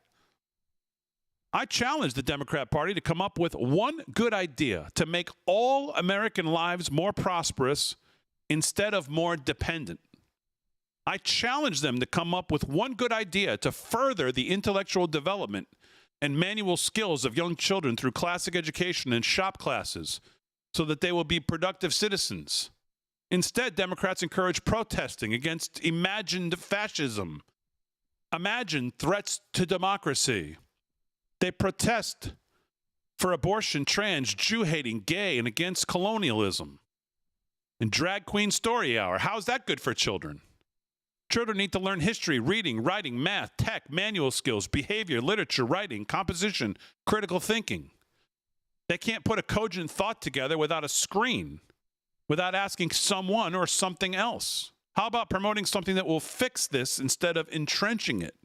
I challenge the Democrat Party to come up with one good idea to make all American lives more prosperous instead of more dependent. I challenge them to come up with one good idea to further the intellectual development and manual skills of young children through classic education and shop classes so that they will be productive citizens. Instead, Democrats encourage protesting against imagined fascism, imagined threats to democracy. They protest for abortion, trans, Jew-hating, gay, and against colonialism. And drag queen story hour. How's that good for children? Children need to learn history, reading, writing, math, tech, manual skills, behavior, literature, writing, composition, critical thinking. They can't put a cogent thought together without a screen, without asking someone or something else. How about promoting something that will fix this instead of entrenching it?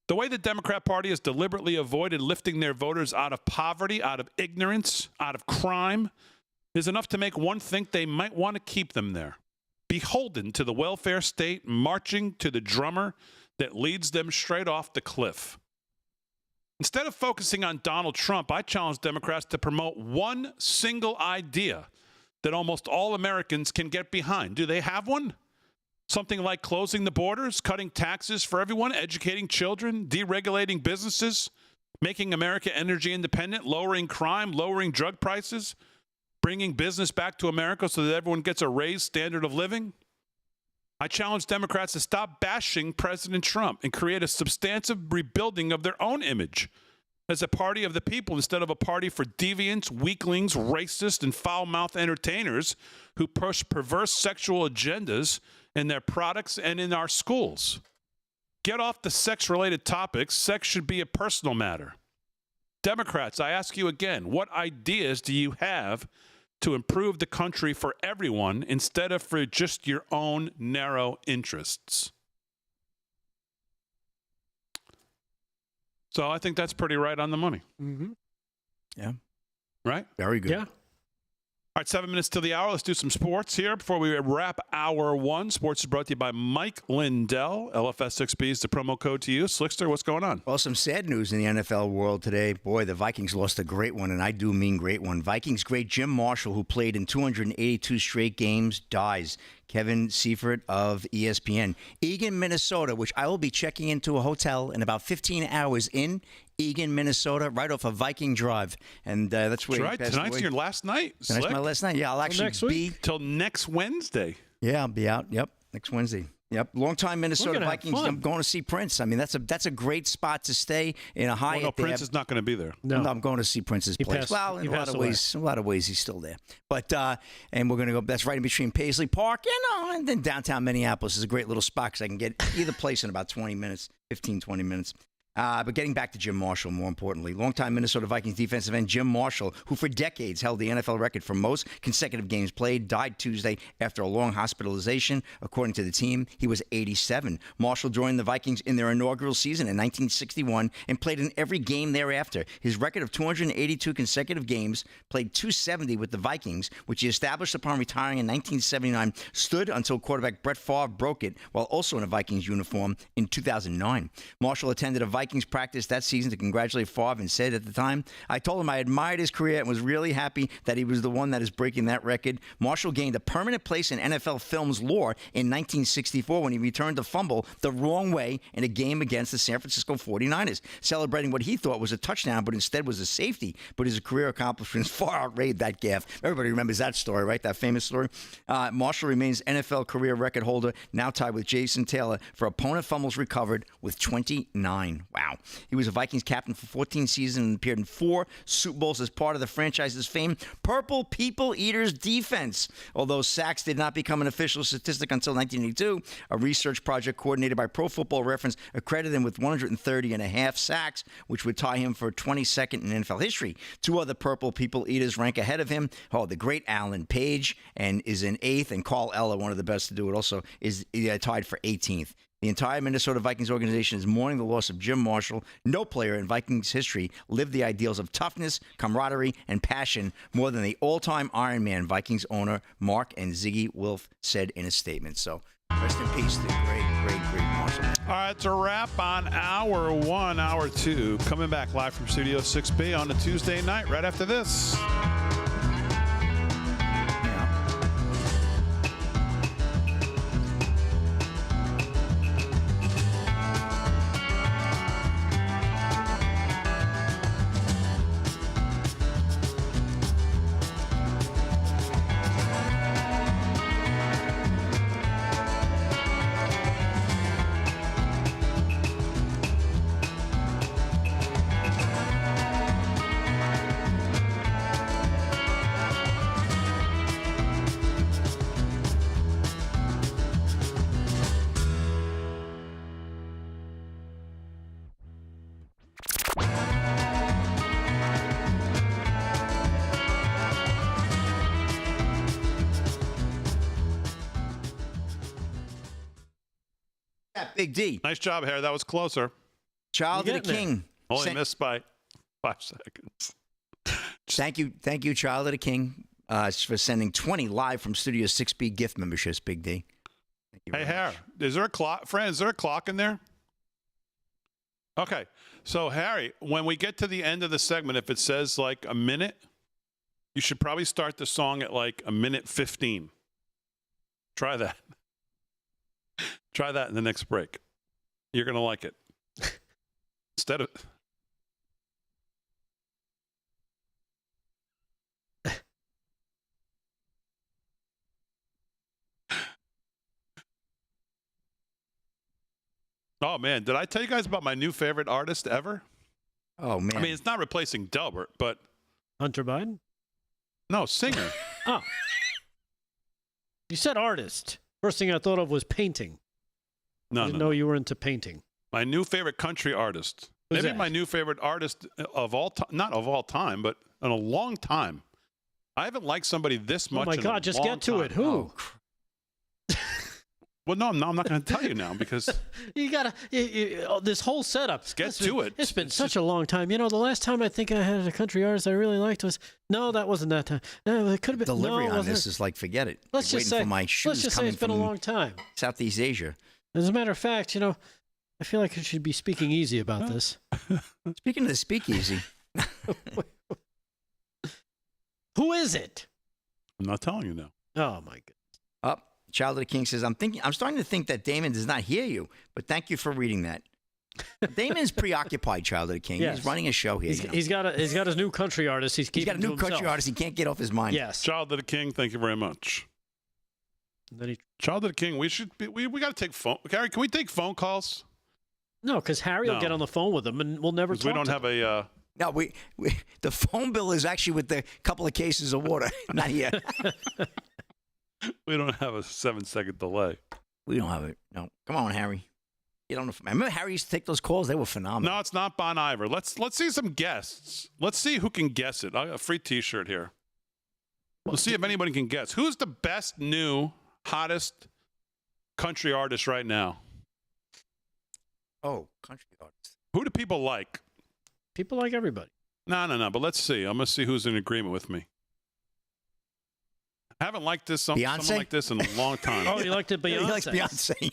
The way the Democrat Party has deliberately avoided lifting their voters out of poverty, out of ignorance, out of crime, is enough to make one think they might want to keep them there, beholden to the welfare state, marching to the drummer that leads them straight off the cliff. Instead of focusing on Donald Trump, I challenge Democrats to promote one single idea that almost all Americans can get behind. Do they have one? Something like closing the borders, cutting taxes for everyone, educating children, deregulating businesses, making America energy independent, lowering crime, lowering drug prices, bringing business back to America so that everyone gets a raised standard of living? I challenge Democrats to stop bashing President Trump and create a substantive rebuilding of their own image as a party of the people instead of a party for deviants, weaklings, racist, and foul-mouthed entertainers who push perverse sexual agendas in their products and in our schools. Get off the sex-related topics. Sex should be a personal matter. Democrats, I ask you again, what ideas do you have to improve the country for everyone instead of for just your own narrow interests? So I think that's pretty right on the money. Mm-hmm. Yeah. Right? Very good. Yeah. All right, 7 minutes till the hour. Let's do some sports here before we wrap hour one. Sports is brought to you by Mike Lindell. LFS6B is the promo code to use. Slickster, what's going on? Well, some sad news in the NFL world today. Boy, the Vikings lost a great one, and I do mean great one. Vikings great Jim Marshall, who played in 282 straight games, dies. Kevin Seifert of ESPN. Eagan, Minnesota, which I will be checking into a hotel in about 15 hours in Eagan, Minnesota, right off of Viking Drive. And that's where That's right. Tonight's your last night. Tonight's my last night. Yeah, I'll actually next week. Till next Wednesday. Yeah, I'll be out. Yep, next Wednesday. Yep, longtime Minnesota Vikings. I'm going to see Prince. I mean, that's a great spot to stay in a Hyatt. Well, no, Prince is not going to be there. No, I'm going to see Prince's place. Passed, well, in a lot of ways, he's still there. But and we're going to go. That's right in between Paisley Park and then downtown Minneapolis is a great little spot because I can get either place in about 20 minutes, 15, 20 minutes. But getting back to Jim Marshall, more importantly, longtime Minnesota Vikings defensive end Jim Marshall, who for decades held the NFL record for most consecutive games played, died Tuesday after a long hospitalization. According to the team, he was 87. Marshall joined the Vikings in their inaugural season in 1961 and played in every game thereafter. His record of 282 consecutive games, played 270 with the Vikings, which he established upon retiring in 1979, stood until quarterback Brett Favre broke it while also in a Vikings uniform in 2009. Marshall attended a Vikings Vikings practiced that season to congratulate Favre and said at the time, "I told him I admired his career and was really happy that he was the one that is breaking that record." Marshall gained a permanent place in NFL films lore in 1964 when he returned a fumble the wrong way in a game against the San Francisco 49ers, celebrating what he thought was a touchdown, but instead was a safety. But his career accomplishments far outweighed that gaffe. Everybody remembers that story, right? That famous story. Marshall remains NFL career record holder, now tied with Jason Taylor for opponent fumbles recovered with 29. Wow. He was a Vikings captain for 14 seasons and appeared in 4 Super Bowls as part of the franchise's famed Purple People Eaters defense. Although sacks did not become an official statistic until 1982, a research project coordinated by Pro Football Reference accredited him with 130 and a half sacks, which would tie him for 22nd in NFL history. 2 other Purple People Eaters rank ahead of him. The great Alan Page and is in 8th, and Carl Eller, one of the best to do it also, is tied for 18th. The entire Minnesota Vikings organization is mourning the loss of Jim Marshall. No player in Vikings history lived the ideals of toughness, camaraderie, and passion more than the all-time Iron Man Vikings owner Mark and Ziggy Wilf said in a statement. So rest in peace to great Marshall. All right, it's a wrap on hour 1, hour 2. Coming back live from Studio 6B on a Tuesday night right after this. Big D. Nice job, Harry. That was closer. Child of the King. Only missed by 5 seconds. Thank you, Child of the King, for sending 20 live from Studio 6B gift memberships, Big D. Thank you Hey, very Harry, much. is there a clock? Friend, is there a clock in there? Okay. So, Harry, when we get to the end of the segment, if it says like a minute, you should probably start the song at like a minute 15. Try that. Try that in the next break. You're going to like it. Instead of... Oh, man. Did I tell you guys about my new favorite artist ever? Oh, man. I mean, it's not replacing Delbert, but... Hunter Biden? No, singer. Oh. You said artist. First thing I thought of was painting. I didn't know you were into painting. My new favorite country artist. Who's Maybe that? my new favorite artist of all time. Not of all time, but in a long time. I haven't liked somebody this much. Oh my in a God, just long get to time. it. Who? Well, no, I'm not going to tell you now because You gotta this whole setup. Get to it. It's been It's such a long time. You know, the last time I think I had a country artist I really liked was that wasn't that time. No, it could have been. Delivery no, it on wasn't. this is like, forget it. Let's Like just waiting say. for my shoes Let's just say coming it's been a from long time. Southeast Asia. As a matter of fact, I feel like I should be speaking easy about this. Speaking of the speakeasy, Who is it? I'm not telling you now. Oh my God. Child of the King says, I'm starting to think that Damon does not hear you, but thank you for reading that. Damon is preoccupied, Child of the King. Yes. He's running a show here. He's got his new country artist. He's got a keeping new to country himself. artist. He can't get off his mind. Yes. Child of the King, thank you very much. And then Child of the King, we got to take phone. Gary, can we take phone calls? No, because Harry will No. get on the phone with him, and we'll never talk. We don't to have him. a. No, we the phone bill is actually with the couple of cases of water. Not here. We don't have a 7-second delay. We don't have it. No. Come on, Harry. You don't know. Remember Harry used to take those calls? They were phenomenal. No, it's not Bon Iver. Let's see some guests. Let's see who can guess it. I got a free T-shirt here. We'll see if anybody can guess. Who's the best new, hottest country artist right now? Oh, country artist. Who do people like? People like everybody. No. But let's see. I'm gonna see who's in agreement with me. I haven't liked someone Beyonce? like this in a long time. Oh, you liked it, Beyonce. He likes Beyonce.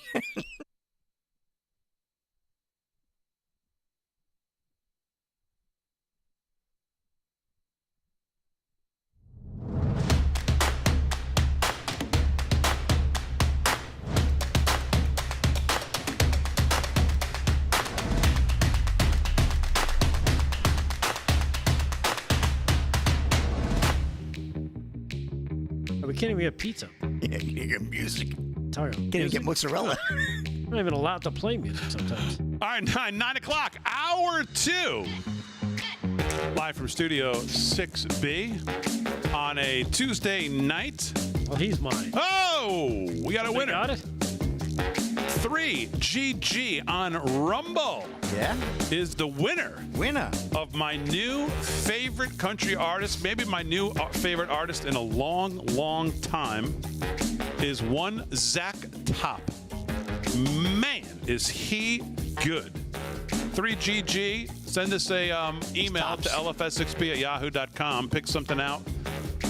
can't even get pizza. Yeah, you can get music. Tired. Can't even get mozzarella. I'm not even allowed to play music sometimes. All right, 9 o'clock, hour 2. Live from Studio 6B on a Tuesday night. Well, he's mine. Oh, we got a winner. Got it? 3GG on Rumble Yeah? is the winner Winner. of my new favorite country artist, maybe my new favorite artist in a long, long time, is one Zach Top. Man, is he good. 3GG, send us a email to lfs6b@yahoo.com. Pick something out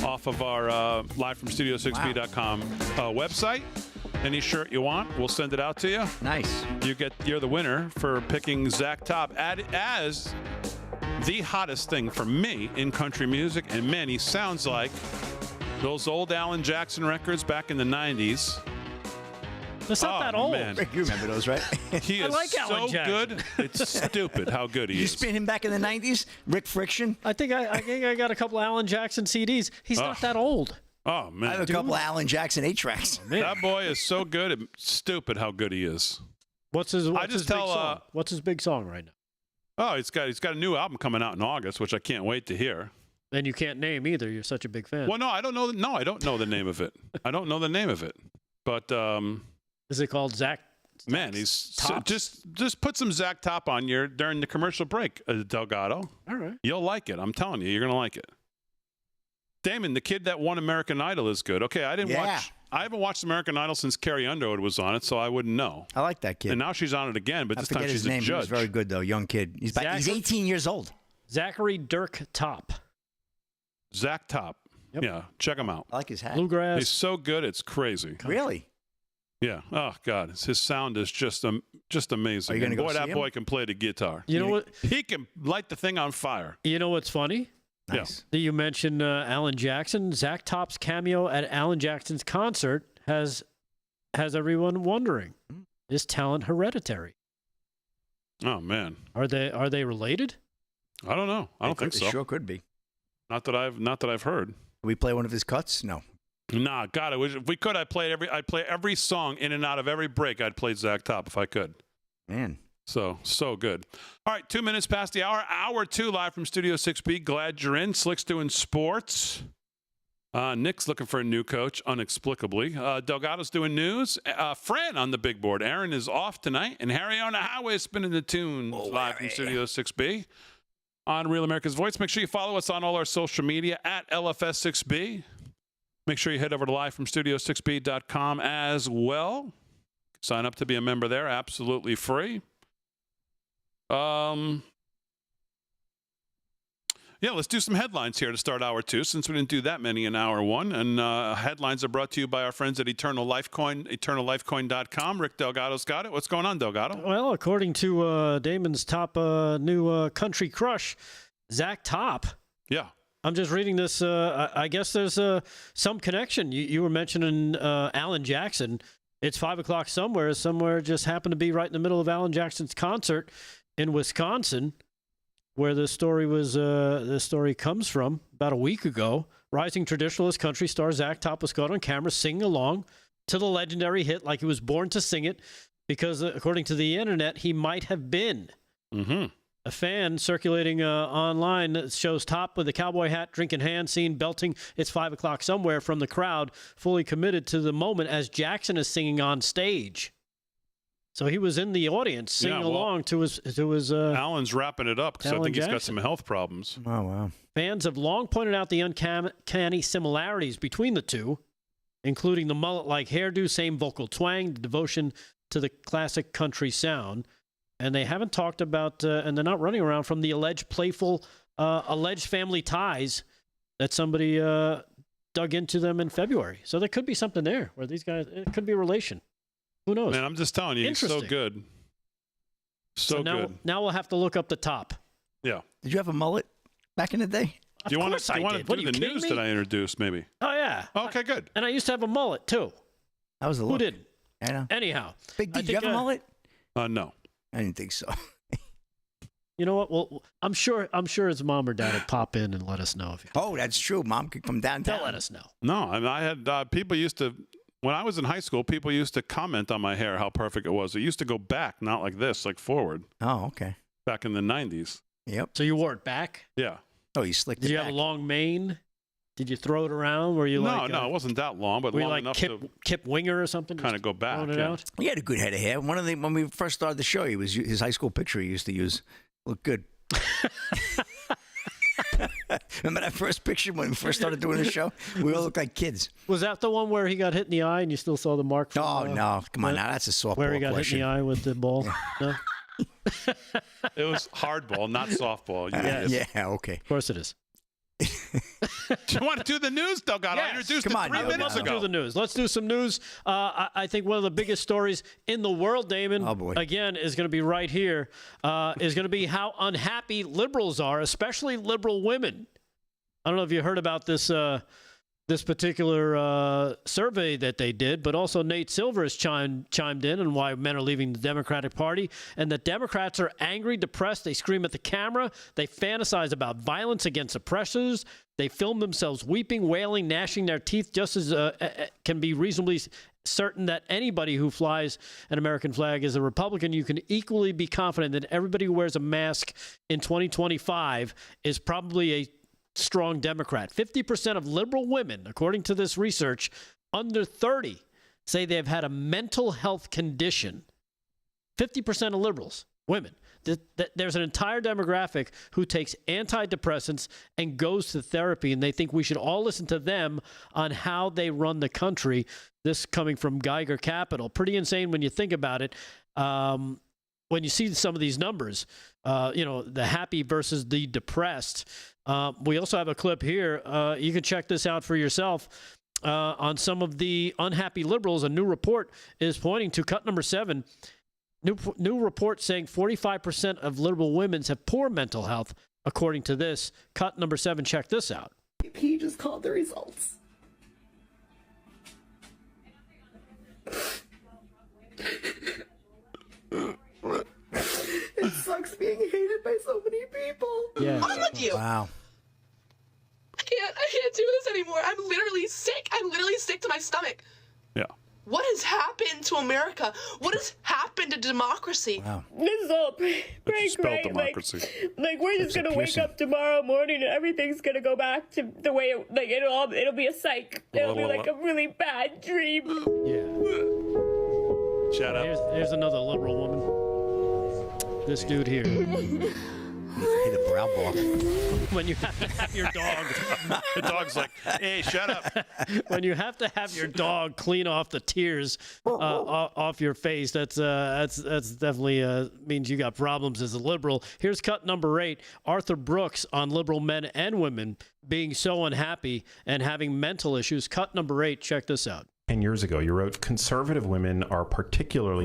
off of our live from studio6b.com website. Any shirt you want, we'll send it out to you. Nice. You're the winner for picking Zach Top as the hottest thing for me in country music. And man, he sounds like those old Alan Jackson records back in the 90s. That's not that old. Man. Rick, you remember those, right? He is like Alan so Jackson. good. It's stupid how good he You is. spin him back in the 90s? Rick Friction? I think I got a couple Alan Jackson CDs. He's not that old. Oh, I have man. a couple of Alan Jackson 8-tracks. That boy is so good. It's stupid how good he is. What's his just big tell, song? What's his big song right now? Oh, he's got a new album coming out in August, which I can't wait to hear. And you can't name either. You're such a big fan. Well, no, I don't know. No, I don't know the name of it. I don't know the name of it. But Is it called Zach? man, he's so, Tops? just put some Zach Top on your during the commercial break, Delgado. All right. You'll like it. I'm telling you, you're gonna like it. Damon, the kid that won American Idol, is good. Okay, I haven't watched American Idol since Carrie Underwood was on it, so I wouldn't know. I like that kid. And now she's on it again, but I this forget time his she's name. a He was judge. very good, though. Young kid. He's 18 years old. Zachary Dirk Top. Zach Top. Yep. Yeah, check him out. I like his hat. Bluegrass. He's so good, it's crazy. Really? Yeah. Oh God, his sound is just amazing. Are you gonna And go boy, see that him? boy can play the guitar. You know what? He can light the thing on fire. You know what's funny? Nice. That you mentioned Alan Jackson. Zach Top's cameo at Alan Jackson's concert has everyone wondering: is talent hereditary? Oh man, Are they related? I don't know. I don't think so. It sure could be. Not that I've heard. We play one of his cuts? No. Nah, God, if we could, I'd play every song in and out of every break. I'd play Zach Top if I could. Man. So good. All right, 2 minutes past the hour. Hour 2 live from Studio 6B. Glad you're in. Slick's doing sports. Nick's looking for a new coach, inexplicably. Delgado's doing news. Fran on the big board. Aaron is off tonight. And Harry on the highway is spinning the tunes live from Studio 6B on Real America's Voice. Make sure you follow us on all our social media at LFS6B. Make sure you head over to livefromstudio6b.com as well. Sign up to be a member there, absolutely free. Yeah, let's do some headlines here to start hour 2, since we didn't do that many in hour 1. And headlines are brought to you by our friends at Eternal Lifecoin, eternallifecoin.com. Rick Delgado's got it. What's going on, Delgado? Well, according to Damon's top new country crush, Zach Top. Yeah. I'm just reading this. I guess there's some connection. You were mentioning Alan Jackson. It's 5 o'clock somewhere. Somewhere just happened to be right in the middle of Alan Jackson's concert in Wisconsin, where this story comes from. About a week ago, rising traditionalist country star Zach Top was caught on camera singing along to the legendary hit like he was born to sing it, because according to the internet, he might have been. Mm-hmm. A fan circulating online that shows Top with a cowboy hat, drinking hand, seen belting "It's 5 o'clock somewhere" from the crowd, fully committed to the moment as Jackson is singing on stage. So he was in the audience singing along to his. Alan's wrapping it up because I Alan think he's got Jackson. some health problems. Oh, wow. Fans have long pointed out the uncanny similarities between the two, including the mullet-like hairdo, same vocal twang, the devotion to the classic country sound. And they haven't talked about, and they're not running around from the alleged family ties that somebody dug into them in February. So there could be something there where these guys, it could be a relation. Who knows? Man, I'm just telling you, he's so Interesting. good. So good. Now we'll have to look up the Top. Yeah. Did you have a mullet back in the day? Do you want course I to did. What, do are you the kidding news me? that I introduced, maybe? Oh, yeah. Okay, good. And I used to have a mullet, too. That was a Who look. didn't? I know. Anyhow. Big D, I did you have think, a mullet? No. I didn't think so. You know what? Well, I'm sure his mom or dad will pop in and let us know if you. Oh, that's true. Mom could come downtown. They'll let us know. No, I mean, I had people used to, when I was in high school, people used to comment on my hair how perfect it was. It used to go back, not like this, like forward. Oh, okay. Back in the 90s. Yep. So you wore it back? Yeah. Oh, you slicked Did it you back. have a long mane? Did you throw it around? Were you No, like it wasn't that long, but were you long like enough to Kip Winger or something? kind of go back. Throwing it Yeah. out? He had a good head of hair. When we first started the show, his high school picture he used to use looked good. Remember that first picture when we first started doing the show? We all looked like kids. Was that the one where he got hit in the eye and you still saw the mark? From, Oh no! Come on, now that's a softball Where he got question. hit in the eye with the ball? No, It was hardball, not softball. You Yes. idiot. Yeah, okay. of course it is. Do you want to do the news, Delgado? I Yes. introduced Come it on, 3 I would minutes Let's ago. do the news. Let's do some news. I think one of the biggest stories in the world, Damon, Oh, boy. again, is going to be right here, is going to be how unhappy liberals are, especially liberal women. I don't know if you heard about this this particular survey that they did, but also Nate Silver has chimed in on why men are leaving the Democratic Party, and that Democrats are angry, depressed, they scream at the camera, they fantasize about violence against oppressors, they film themselves weeping, wailing, gnashing their teeth, just as can be reasonably certain that anybody who flies an American flag is a Republican. You can equally be confident that everybody who wears a mask in 2025 is probably a strong Democrat. 50% of liberal women, according to this research, under 30, say they've had a mental health condition. 50% of liberals, women. There's an entire demographic who takes antidepressants and goes to therapy, and they think we should all listen to them on how they run the country. This coming from Geiger Capital. Pretty insane when you think about it. When you see some of these numbers, the happy versus the depressed. We also have a clip here. You can check this out for yourself on some of the unhappy liberals. A new report is pointing to cut number 7. New report saying 45% of liberal women have poor mental health, according to this. Cut number 7. Check this out. He just called the results. It sucks being hated by so many people. Yeah. I'm with you. Wow. I can't do this anymore. I'm literally sick. I'm literally sick to my stomach. Yeah. What has happened to America? What has happened to democracy? Wow. This is all But you pretty spelled great. democracy. Like we're just gonna wake piercing. up tomorrow morning and everything's gonna go back to the way it'll be a psych. It'll be like a really bad dream. Yeah. Shut up. Here's another liberal woman. This dude here. Hey, the brow ball. When you have to have your dog, The dog's like, hey, shut up. when you have to have your dog clean off the tears off your face, that's definitely means you got problems as a liberal. Here's cut number 8. Arthur Brooks on liberal men and women being so unhappy and having mental issues. Cut number 8. Check this out. 10 years ago, you wrote, conservative women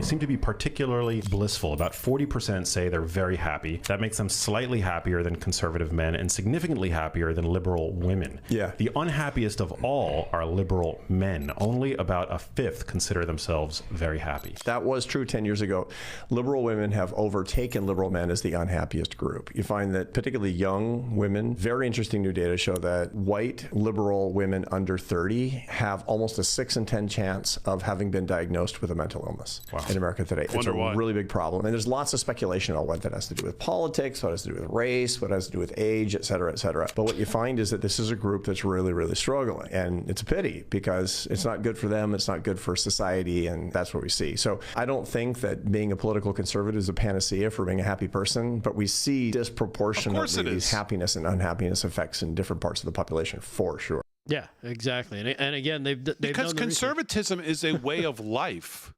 seem to be particularly blissful. About 40% say they're very happy. That makes them slightly happier than conservative men and significantly happier than liberal women. Yeah. The unhappiest of all are liberal men. Only about a fifth consider themselves very happy. That was true 10 years ago. Liberal women have overtaken liberal men as the unhappiest group. You find that particularly young women, very interesting new data show that white liberal women under 30 have almost a 6 in 10 chance of having been diagnosed with a mental illness in America today. It's Wonder a why. really big problem. And there's lots of speculation on what that has to do with politics, what has to do with race, what has to do with age, et cetera, et cetera. But what you find is that this is a group that's really, really struggling. And it's a pity because it's not good for them. It's not good for society. And that's what we see. So I don't think that being a political conservative is a panacea for being a happy person, but we see disproportionately these happiness and unhappiness effects in different parts of the population for sure. Yeah, exactly. And again, they've Because done the conservatism is a way of life.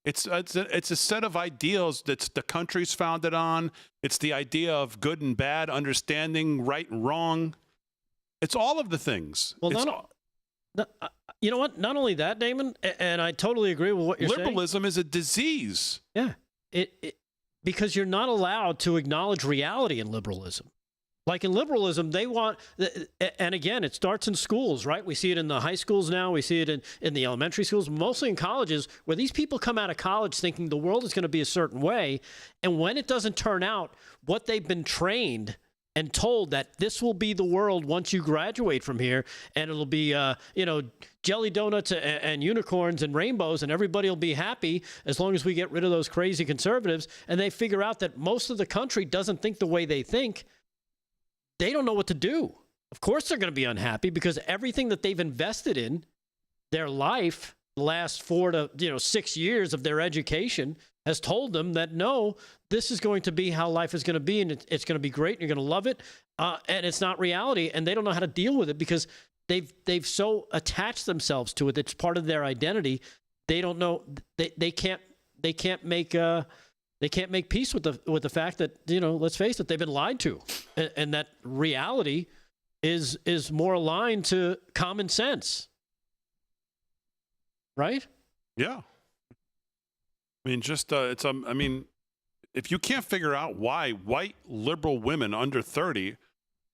It's a set of ideals that the country's founded on. It's the idea of good and bad, understanding right and wrong. It's all of the things. Well, It's you know what? Not only that, Damon, and I totally agree with what you're saying. liberalism is a disease. Yeah, it because you're not allowed to acknowledge reality in liberalism. Like in liberalism, they want, and again, it starts in schools, right? We see it in the high schools now. We see it in the elementary schools, mostly in colleges, where these people come out of college thinking the world is going to be a certain way. And when it doesn't turn out what they've been trained and told that this will be the world once you graduate from here, and it'll be, jelly donuts and unicorns and rainbows, and everybody will be happy as long as we get rid of those crazy conservatives, and they figure out that most of the country doesn't think the way they think, they don't know what to do. Of course they're going to be unhappy because everything that they've invested in their life, the last 4 to 6 years of their education, has told them that, no, this is going to be how life is going to be, and it's going to be great, and you're going to love it, and it's not reality, and they don't know how to deal with it because they've so attached themselves to it. It's part of their identity. They don't know. They can't make peace with the fact that, let's face it, they've been lied to, and that reality is more aligned to common sense, right? Yeah. I mean, if you can't figure out why white liberal women under 30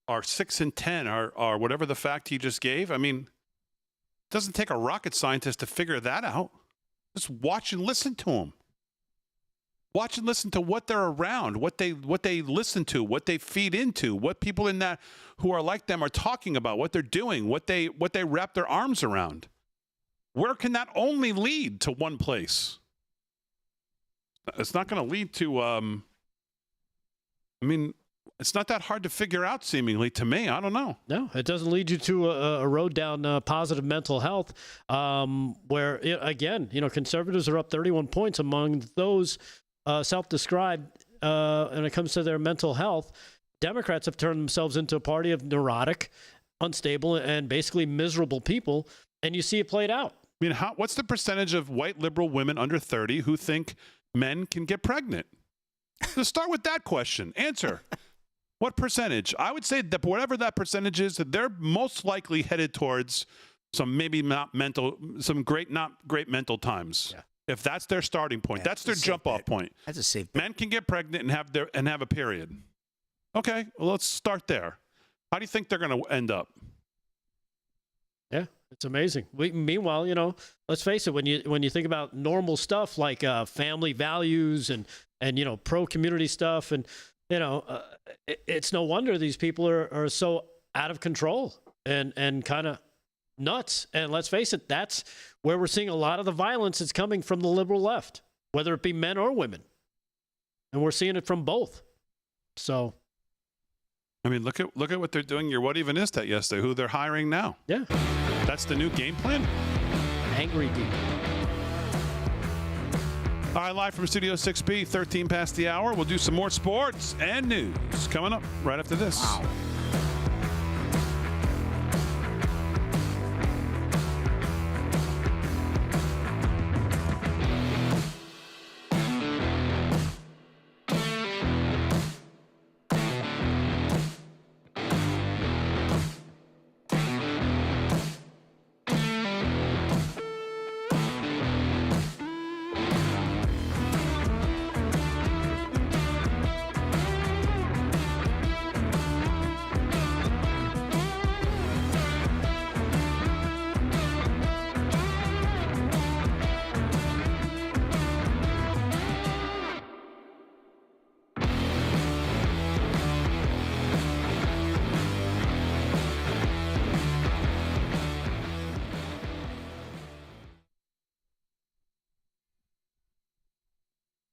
are 6 in 10 or whatever the fact he just gave, I mean, it doesn't take a rocket scientist to figure that out. Just watch and listen to them. Watch and listen to what they're around, what they listen to, what they feed into, what people in that who are like them are talking about, what they're doing, what they wrap their arms around. Where can that only lead to one place? It's not going to lead to, it's not that hard to figure out, seemingly, to me. I don't know. No, it doesn't lead you to a road down positive mental health, where, again, conservatives are up 31 points among those self-described when it comes to their mental health. Democrats have turned themselves into a party of neurotic, unstable, and basically miserable people, and you see it played out. I mean, what's the percentage of white liberal women under 30 who think men can get pregnant? Let's start with that question. Answer. What percentage? I would say that whatever that percentage is, that they're most likely headed towards some not great mental times. Yeah. If that's their starting point, that's their jump-off point. That's a safe bet. Men can get pregnant and have a period. Okay, well, let's start there. How do you think they're going to end up? Yeah, it's amazing. Meanwhile, let's face it, when you think about normal stuff like family values and pro-community stuff, and it's no wonder these people are so out of control and kind of nuts. And let's face it, that's where we're seeing a lot of the violence is coming from the liberal left, whether it be men or women. And we're seeing it from both. So, I mean, look at what they're doing. What even is that yesterday? Who they're hiring now? Yeah. That's the new game plan? Angry people. All right, live from Studio 6B, 13 past the hour. We'll do some more sports and news coming up right after this. Wow.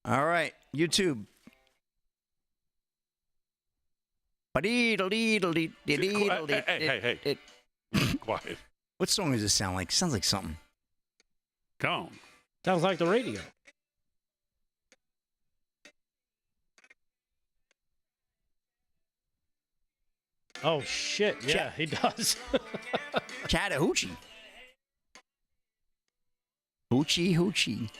All right, YouTube. Hey. Quiet. What song does this sound like? Sounds like something. Come on. Sounds like the radio. Oh, shit. Yeah, he does. Chattahoochee. Hoochie.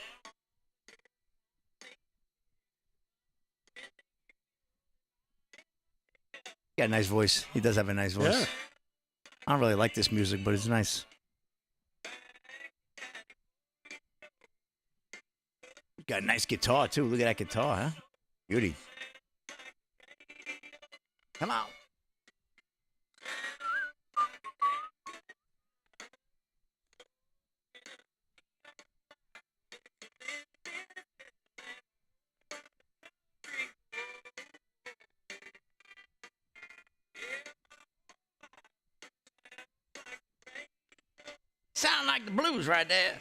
Got a nice voice. He does have a nice voice. Yeah. I don't really like this music, but it's nice. Got a nice guitar, too. Look at that guitar, huh? Beauty. Come on. sound like the blues right there.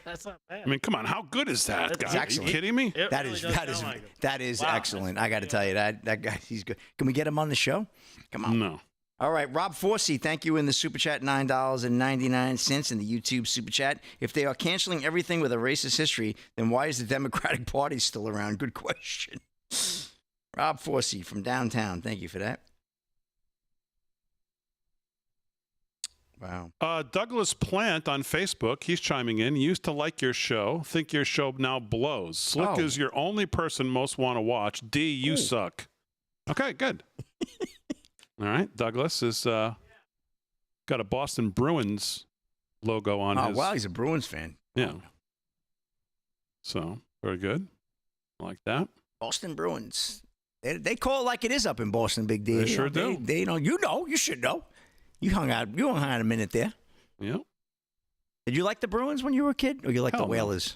That's not bad. I mean, come on, how good is that guy? Are you excellent. kidding me? It That really is does that is sound like him. that is Wow, excellent. I got to tell you that guy, he's good. Can we get him on the show? Come on. No. All right, Rob Forsey, thank you in the Super Chat, $9.99 in the YouTube Super Chat. If they are canceling everything with a racist history, then why is the Democratic Party still around? Good question. Rob Forsey from downtown, thank you for that. Wow. Douglas Plant on Facebook, he's chiming in. Used to like your show. Think your show now blows. Slick is your only person most want to watch. D, you suck. Okay, good. All right. Douglas is got a Boston Bruins logo on his. Oh, wow, he's a Bruins fan. Yeah. So, very good. I like that. Boston Bruins. They call it like it is up in Boston, Big D. They sure do. They know. You should know. You hung out a minute there. Yeah. Did you like the Bruins when you were a kid? Or you like the Hell no. Whalers?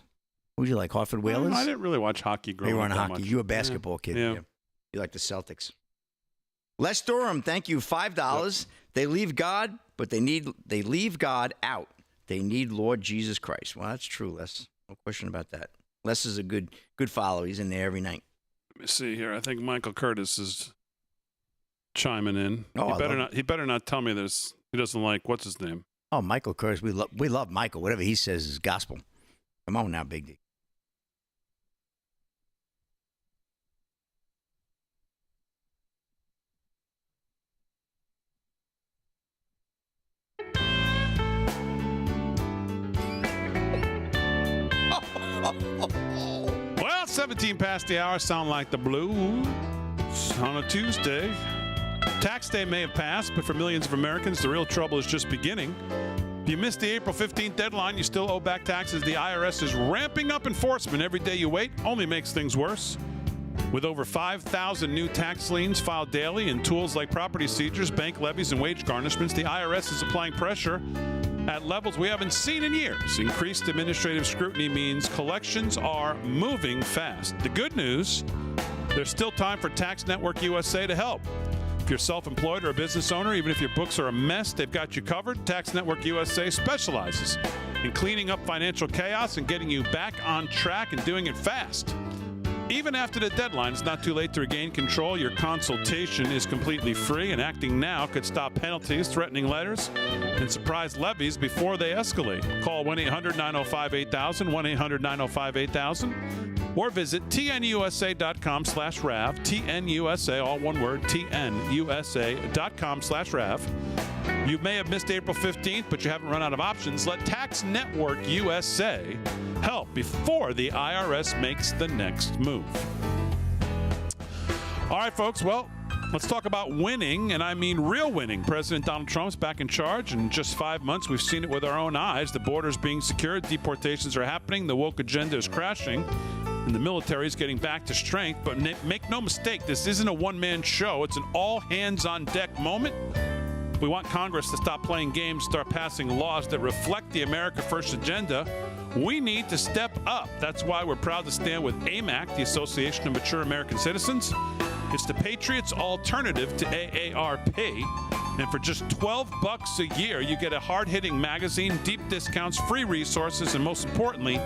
Who did you like, Hartford Whalers? I didn't really watch hockey growing You were up on that hockey. much. You were a basketball kid. Yeah. You like the Celtics. Les Durham, thank you. $5. Yep. They leave God, but they leave God out. They need Lord Jesus Christ. Well, that's true, Les. No question about that. Les is a good follow. He's in there every night. Let me see here. I think Michael Curtis is chiming in. Oh, he better not tell me this. He doesn't like what's his name. Oh, Michael Curtis. We love Michael. Whatever he says is gospel. Come on now, Big D. Well, 17 past the hour, sound like the blues on a Tuesday. Tax day may have passed, but for millions of Americans, the real trouble is just beginning. If you missed the April 15th deadline, you still owe back taxes. The IRS is ramping up enforcement. Every day you wait only makes things worse. With over 5,000 new tax liens filed daily and tools like property seizures, bank levies, and wage garnishments, the IRS is applying pressure at levels we haven't seen in years. Increased administrative scrutiny means collections are moving fast. The good news, there's still time for Tax Network USA to help. If you're self-employed or a business owner, even if your books are a mess, they've got you covered. Tax Network USA specializes in cleaning up financial chaos and getting you back on track and doing it fast. Even after the deadline, it's not too late to regain control. Your consultation is completely free, and acting now could stop penalties, threatening letters, and surprise levies before they escalate. Call 1-800-905-8000, 1-800-905-8000, or visit tnusa.com/RAV, TNUSA, all one word, TNUSA.com/RAV. You may have missed April 15th, but you haven't run out of options. Let Tax Network USA help before the IRS makes the next move. All right, folks, well, let's talk about winning, and I mean real winning. President Donald Trump's back in charge. In just 5 months, we've seen it with our own eyes. The border's being secured, deportations are happening, the woke agenda is crashing, and the military is getting back to strength. But make no mistake, this isn't a one-man show. It's an all-hands-on-deck moment. We want Congress to stop playing games, start passing laws that reflect the America First agenda. We need to step up. That's why we're proud to stand with AMAC, the Association of Mature American Citizens. It's the Patriots' alternative to AARP. And for just $12 a year, you get a hard-hitting magazine, deep discounts, free resources, and most importantly,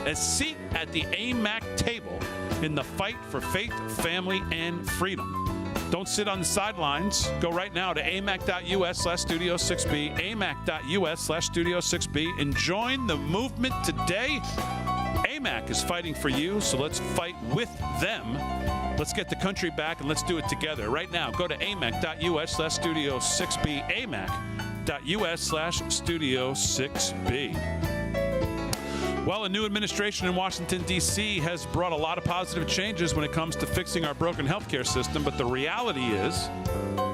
a seat at the AMAC table in the fight for faith, family, and freedom. Don't sit on the sidelines. Go right now to amac.us/Studio6B, amac.us/Studio6B, and join the movement today. AMAC is fighting for you, so let's fight with them. Let's get the country back, and let's do it together. Right now, go to amac.us/Studio6B, amac.us/Studio6B. Well, a new administration in Washington, D.C. has brought a lot of positive changes when it comes to fixing our broken healthcare system, but the reality is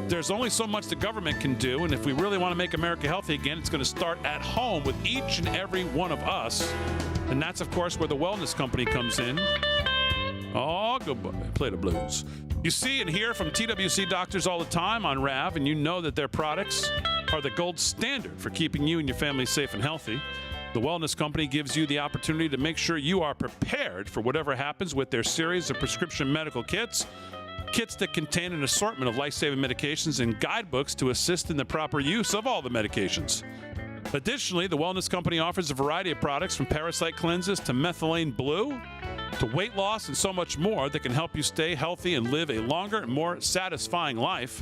there's only so much the government can do, and if we really want to make America healthy again, it's going to start at home with each and every one of us, and that's, of course, where the wellness company comes in. Oh, goodbye. Play the blues. You see and hear from TWC doctors all the time on RAV, and you know that their products are the gold standard for keeping you and your family safe and healthy. The Wellness Company gives you the opportunity to make sure you are prepared for whatever happens with their series of prescription medical kits. Kits that contain an assortment of life-saving medications and guidebooks to assist in the proper use of all the medications. Additionally, the wellness company offers a variety of products from parasite cleanses to methylene blue to weight loss and so much more that can help you stay healthy and live a longer and more satisfying life.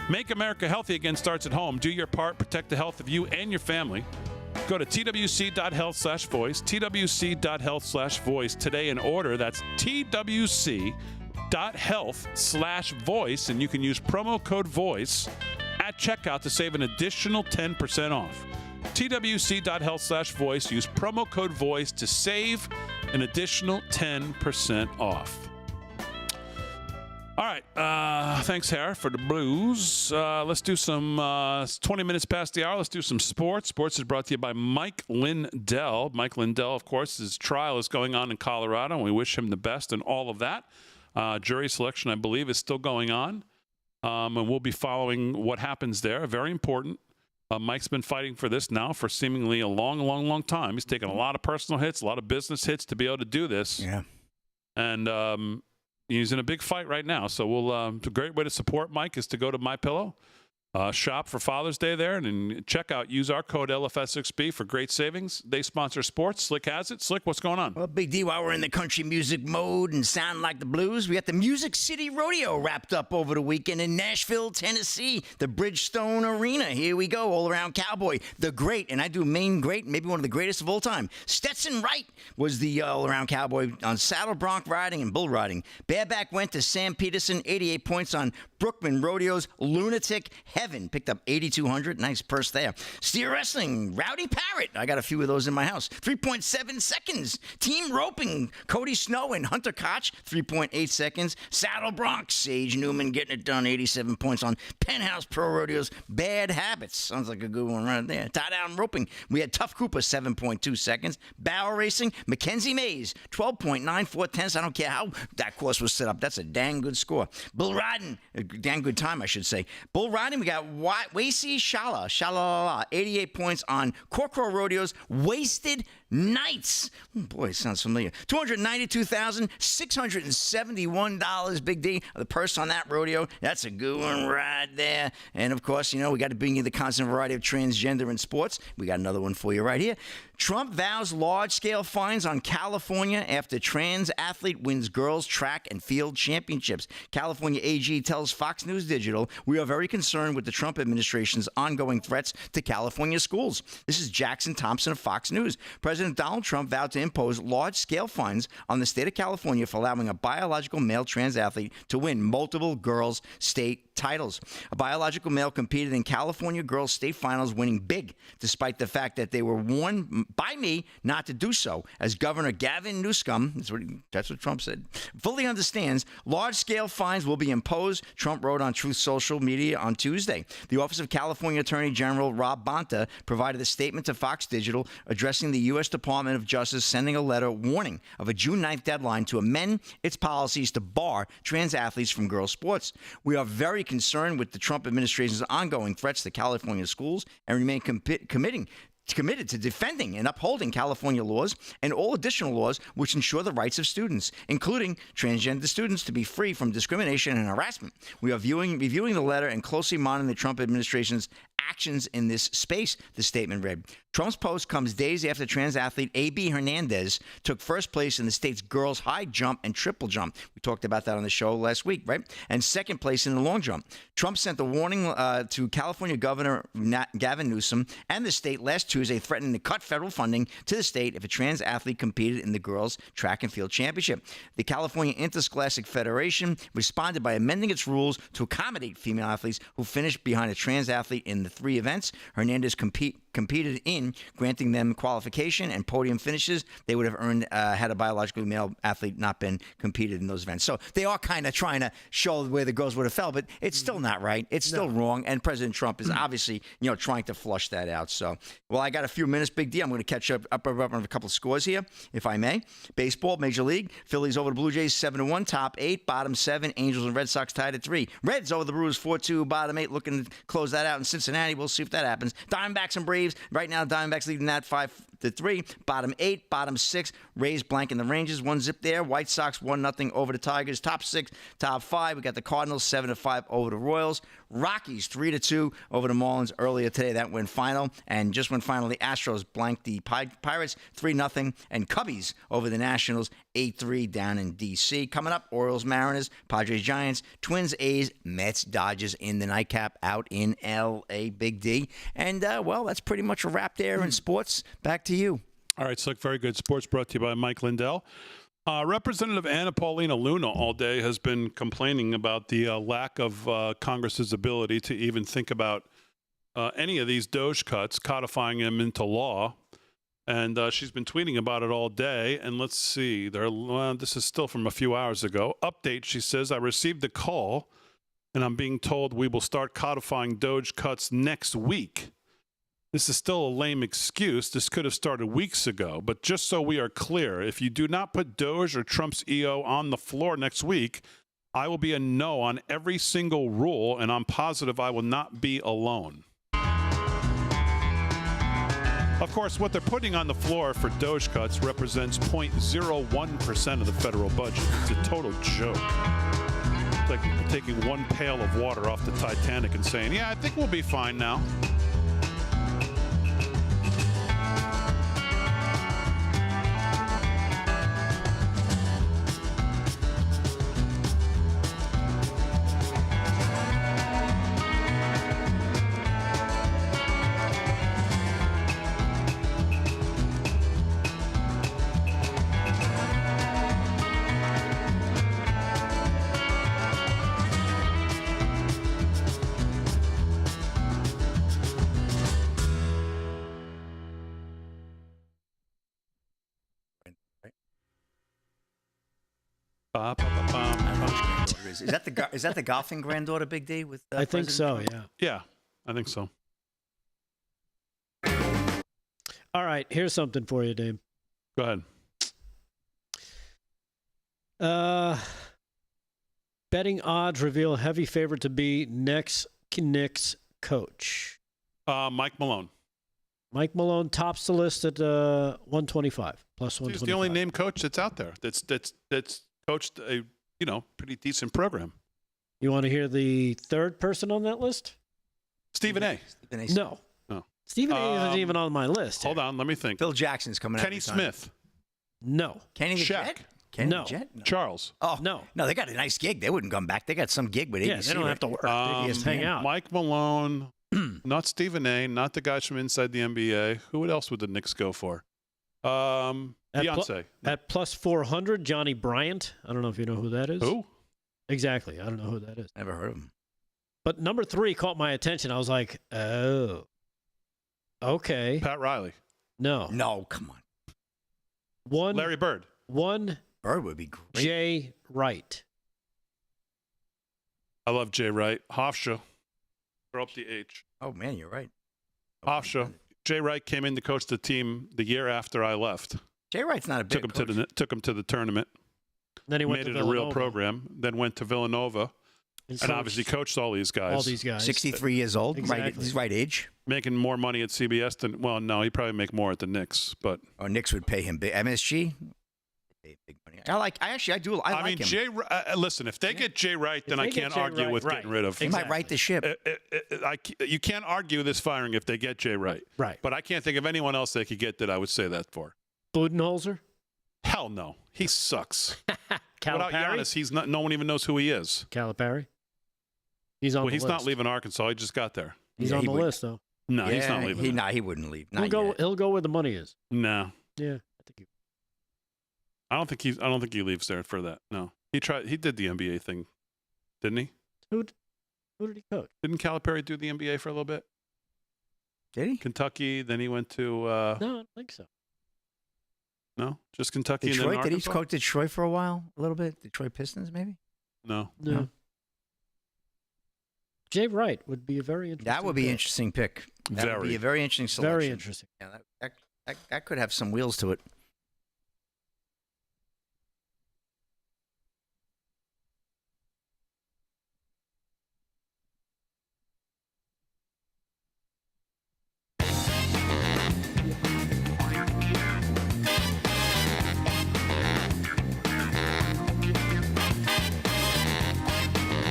Make America Healthy Again starts at home. Do your part. Protect the health of you and your family. Go to twc.health/voice, twc.health/voice today and order. That's twc.health/voice, and you can use promo code VOICE at checkout to save an additional 10% off. twc.health/voice. Use promo code VOICE to save an additional 10% off. All right. Thanks, Harry, for the blues. Let's do some, it's 20 minutes past the hour. Let's do some sports. Sports is brought to you by Mike Lindell. Mike Lindell, of course, his trial is going on in Colorado, and we wish him the best in all of that. Jury selection, I believe, is still going on, and we'll be following what happens there. Very important. Mike's been fighting for this now for seemingly a long, long, long time. He's taken a lot of personal hits, a lot of business hits to be able to do this. Yeah. And he's in a big fight right now. So we'll it's a great way to support Mike is to go to MyPillow, shop for Father's Day there, and then check out, use our code LFS6B for great savings. They sponsor sports. Slick has it. Slick, what's going on? Well, Big D, while we're in the country music mode and sound like the blues, we got the Music City Rodeo wrapped up over the weekend in Nashville, Tennessee, the Bridgestone Arena. Here we go, all-around cowboy, the great, and I do main great, maybe one of the greatest of all time. Stetson Wright was the all-around cowboy on saddle bronc riding and bull riding. Bareback went to Sam Peterson, 88 points on Brookman Rodeo's Lunatic Heaven. Picked up 8,200. Nice purse there. Steer wrestling, Rowdy Parrott. I got a few of those in my house. 3.7 seconds. Team roping, Cody Snow and Hunter Koch, 3.8 seconds. Saddle bronc, Sage Newman getting it done, 87 points on Penthouse Pro Rodeo's Bad Habits. Sounds like a good one right there. Tie down roping, we had Tough Cooper, 7.2 seconds. Barrel racing, Mackenzie Mays, 12.94 tenths. I don't care how that course was set up. That's a dang good score. Bull riding, a dang good time, I should say. Bull riding, we got Wasey Shala, 88 points on Corcoran Rodeo's Wasted Nights. Oh boy, sounds familiar. $292,671, Big D. The purse on that rodeo. That's a good one right there. And of course, you know, we got to bring you the constant variety of transgender in sports. We got another one for you right here. Trump vows large-scale fines on California after trans athlete wins girls track and field championships. California AG tells Fox News Digital, we are very concerned with the Trump administration's ongoing threats to California schools. This is Jackson Thompson of Fox News. President Donald Trump vowed to impose large-scale fines on the state of California for allowing a biological male trans athlete to win multiple girls' state titles. A biological male competed in California girls' state finals, winning big, despite the fact that they were warned by me not to do so. As Governor Gavin Newsom, that's what Trump said, fully understands, large-scale fines will be imposed, Trump wrote on Truth Social Media on Tuesday. The Office of California Attorney General Rob Bonta provided a statement to Fox Digital addressing the U.S. Department of Justice, sending a letter warning of a June 9th deadline to amend its policies to bar trans athletes from girls' sports. We are very concerned with the Trump administration's ongoing threats to California schools and remain committed to defending and upholding California laws and all additional laws which ensure the rights of students, including transgender students, to be free from discrimination and harassment. We are reviewing the letter and closely monitoring the Trump administration's actions in this space, the statement read. Trump's post comes days after trans athlete A.B. Hernandez took first place in the state's girls' high jump and triple jump. We talked about that on the show last week, right? And second place in the long jump. Trump sent a warning to California Governor Gavin Newsom and the state last Tuesday, threatening to cut federal funding to the state if a trans athlete competed in the girls' track and field championship. The California Interscholastic Federation responded by amending its rules to accommodate female athletes who finished behind a trans athlete in the three events Hernandez competed in, granting them qualification and podium finishes they would have earned had a biologically male athlete not been competed in those events. So they are kind of trying to show where the girls would have fell, but it's still not right. It's still wrong, and President Trump is obviously, trying to flush that out. So, well, I got a few minutes, Big D. I'm going to catch up on a couple of scores here, if I may. Baseball, Major League. Phillies over the Blue Jays 7-1, top 8, bottom 7. Angels and Red Sox tied at 3. Reds over the Brewers 4-2, bottom 8, looking to close that out in Cincinnati. We'll see if that happens. Diamondbacks and Braves. Right now, Diamondbacks leading that 5-3. Bottom 8, bottom 6. Rays blanking the Rangers. 1-0 there. White Sox 1-0 over the Tigers. Top 6, top 5. We got the Cardinals 7-5 over the Royals. Rockies 3-2 over the Marlins earlier today. That went final. And just went final, the Astros blanked the Pirates 3-0. And Cubbies over the Nationals 8-3 down in D.C. Coming up, Orioles, Mariners, Padres, Giants, Twins, A's, Mets, Dodgers in the nightcap out in L.A. Big D. And, well, that's pretty much a wrap there in sports. Back to you. All right, Slick, very good. Sports brought to you by Mike Lindell. Representative Anna Paulina Luna all day has been complaining about the lack of Congress's ability to even think about any of these DOGE cuts, codifying them into law. And she's been tweeting about it all day. And let's see, this is still from a few hours ago. Update, she says, I received a call, and I'm being told we will start codifying DOGE cuts next week. This is still a lame excuse. This could have started weeks ago. But just so we are clear, if you do not put DOGE or Trump's EO on the floor next week, I will be a no on every single rule, and I'm positive I will not be alone. Of course, what they're putting on the floor for DOGE cuts represents 0.01% of the federal budget. It's a total joke. It's like taking one pail of water off the Titanic and saying, yeah, I think we'll be fine now. Is that the golfing granddaughter, Big D? With I think so. Yeah. Yeah, I think so. All right, here's something for you, Dave. Go ahead. Betting odds reveal heavy favorite to be next Knicks coach. Mike Malone. Mike Malone tops the list at 125 plus 125. He's the only named coach that's out there that's coached a pretty decent program. You want to hear the third person on that list? Stephen A. No. Stephen A. isn't even on my list. Hold on, let me think. Phil Jackson's coming out. Kenny Smith. No. Kenny the Shaq. Jet? Kenny No. the Jet? No. Charles. Oh, No. No, they got a nice gig. They wouldn't come back. They got some gig with ABC. Yeah, they don't have to work. They just hang out. Mike Malone, not Stephen A., not the guys from inside the NBA. Who else would the Knicks go for? Beyonce. At plus 400, Johnny Bryant. I don't know if you know who that is. Who? Exactly. I don't know who that is. Never heard of him. But number 3 caught my attention. I was like, oh, okay. Pat Riley. No. No, come on. Larry Bird. Bird would be great. Jay Wright. I love Jay Wright. Hofstra. Throw up the H. Oh, man, you're right. Hofstra. Jay Wright came in to coach the team the year after I left. Jay Wright's not a big coach. Took him to the tournament. Then he went made to it Villanova. a real program. Then went to Villanova, and obviously coached all these guys. 63 years old, Exactly. He's right age. Making more money at CBS than no, he'd probably make more at the Knicks, but Knicks would pay him big. MSG, big money. I like him. Jay. Listen, if they get Jay Wright, then I can't argue with getting rid of. He might right the ship. You can't argue this firing if they get Jay Wright. Right. But I can't think of anyone else they could get that I would say that for. Budenholzer? Hell no, he sucks. Calipari? Without Giannis, he's not. No one even knows who he is. Calipari? He's on the list. He's not leaving Arkansas. He just got there. He's on the list, though. No, he's not leaving. He wouldn't leave. He'll go where the money is. No. Yeah, I think I don't think he leaves there for that. No, he tried. He did the NBA thing, didn't he? Who did he coach? Didn't Calipari do the NBA for a little bit? Did he? Kentucky. Then he went to. No, I don't think so. No, just Kentucky. Detroit? And then Did he Arkansas? coach Detroit for a while? A little bit. Detroit Pistons, maybe. No. Jay Wright would be a very interesting. That would be an interesting pick. That would be a very interesting selection. Very interesting. Yeah, that could have some wheels to it.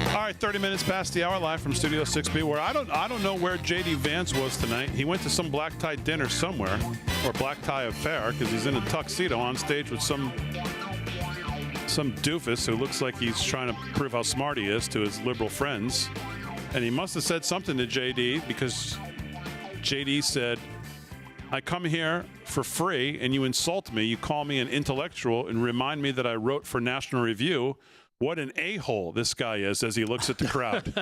All right, right, 30 minutes past the hour, live from Studio 6B, where I don't know where JD Vance was tonight. He went to some black tie dinner somewhere, or black tie affair, because he's in a tuxedo on stage with some doofus who looks like he's trying to prove how smart he is to his liberal friends. And he must have said something to JD, because JD said, I come here for free and you insult me. You call me an intellectual and remind me that I wrote for National Review. What an a-hole this guy is as he looks at the crowd.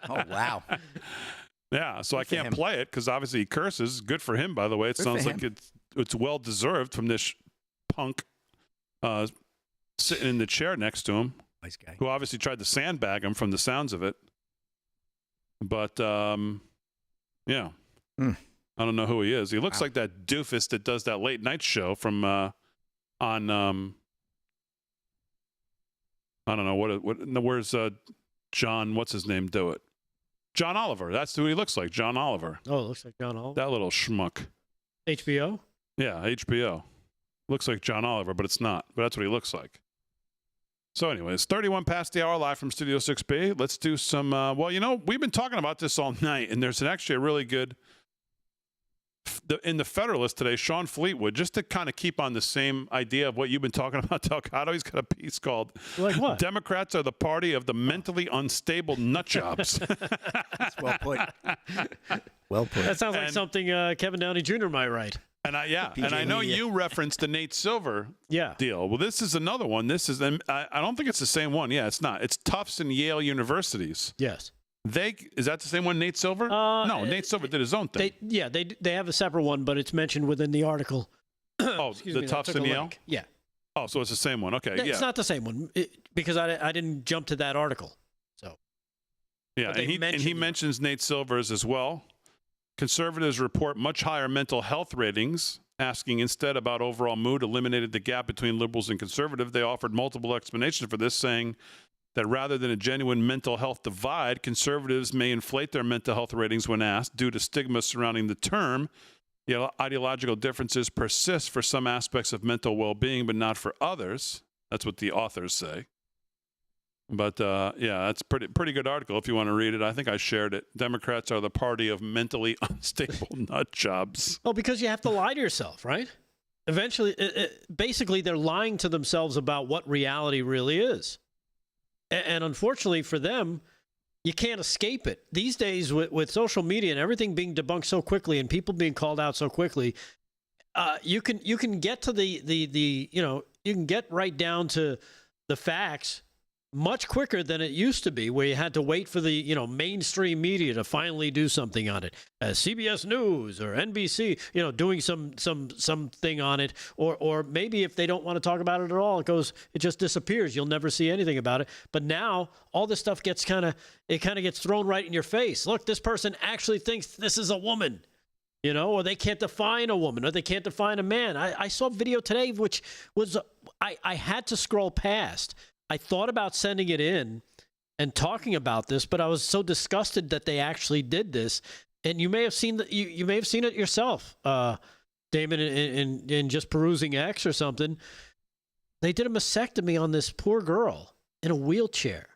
Oh, wow. Yeah, so I can't play it because obviously he curses. Good for him, by the way. It sounds like it's well-deserved from this punk sitting in the chair next to him. Nice guy. Who obviously tried to sandbag him from the sounds of it. But, yeah. I don't know who he is. He looks like that doofus that does that late night show from on I don't know where's John, what's his name, do it? John Oliver. That's who he looks like, John Oliver. Oh, it looks like John Oliver. That little schmuck. HBO? Yeah, HBO. Looks like John Oliver, but it's not. But that's what he looks like. So anyways, 31 past the hour, live from Studio 6B. Let's do some, we've been talking about this all night, and there's actually a really good, in the Federalist today, Sean Fleetwood, just to kind of keep on the same idea of what you've been talking about, Delgado, he's got a piece called like what? Democrats are the party of the mentally unstable nutjobs. That's well put. Well put. That sounds like something Kevin Downey Jr. might write. And I know you referenced the Nate Silver deal. Well, this is another one. This is, I don't think it's the same one. Yeah, it's not. It's Tufts and Yale universities. Yes. Is that the same one, Nate Silver? No, Nate Silver did his own thing. They have a separate one, but it's mentioned within the article. Oh, the Tufts and Yale? Yeah. Oh, so it's the same one. Okay, It's not the same one because I didn't jump to that article. So. Yeah, and he mentions Nate Silver's as well. Conservatives report much higher mental health ratings, asking instead about overall mood eliminated the gap between liberals and conservative. They offered multiple explanations for this, saying that rather than a genuine mental health divide, conservatives may inflate their mental health ratings when asked due to stigma surrounding the term. The ideological differences persist for some aspects of mental well-being, but not for others. That's what the authors say. But, that's pretty good article if you want to read it. I think I shared it. Democrats are the party of mentally unstable nut jobs. Oh, because you have to lie to yourself, right? Eventually, basically, they're lying to themselves about what reality really is. And unfortunately for them, you can't escape it. These days, with social media and everything being debunked so quickly and people being called out so quickly, you can get to you can get right down to the facts much quicker than it used to be, where you had to wait for the mainstream media to finally do something on it. CBS News or NBC, doing something on it, or maybe if they don't want to talk about it at all, it just disappears. You'll never see anything about it. But now all this stuff gets kind of gets thrown right in your face. Look, this person actually thinks this is a woman. Or they can't define a woman, or they can't define a man. I saw a video today, which was I had to scroll past. I thought about sending it in and talking about this, but I was so disgusted that they actually did this. And you may have seen you may have seen it yourself, Damon, in just perusing X or something. They did a mastectomy on this poor girl in a wheelchair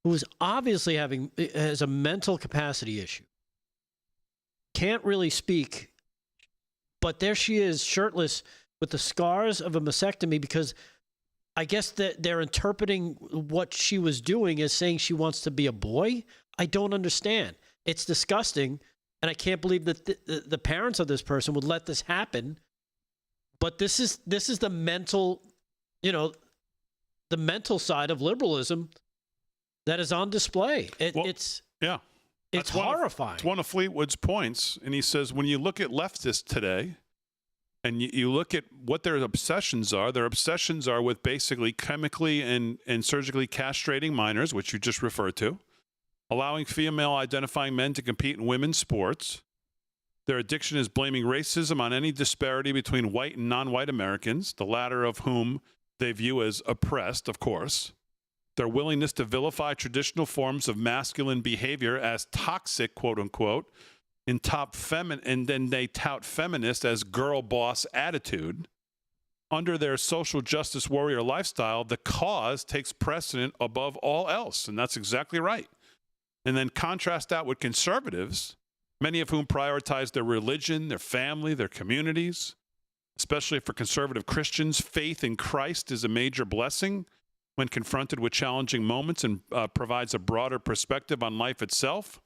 who was obviously has a mental capacity issue. Can't really speak, but there she is, shirtless, with the scars of a mastectomy, because I guess that they're interpreting what she was doing as saying she wants to be a boy. I don't understand. It's disgusting, and I can't believe that the parents of this person would let this happen. But this is the mental, the mental side of liberalism that is on display. It's horrifying. It's one of Fleetwood's points, and he says when you look at leftists today, and you look at what their obsessions are with basically chemically and surgically castrating minors, which you just referred to, allowing female-identifying men to compete in women's sports. Their addiction is blaming racism on any disparity between white and non-white Americans, the latter of whom they view as oppressed, of course. Their willingness to vilify traditional forms of masculine behavior as toxic, quote-unquote, and then they tout feminist as girl boss attitude, under their social justice warrior lifestyle, the cause takes precedent above all else. And that's exactly right. And then contrast that with conservatives, many of whom prioritize their religion, their family, their communities. Especially for conservative Christians, faith in Christ is a major blessing when confronted with challenging moments and provides a broader perspective on life itself.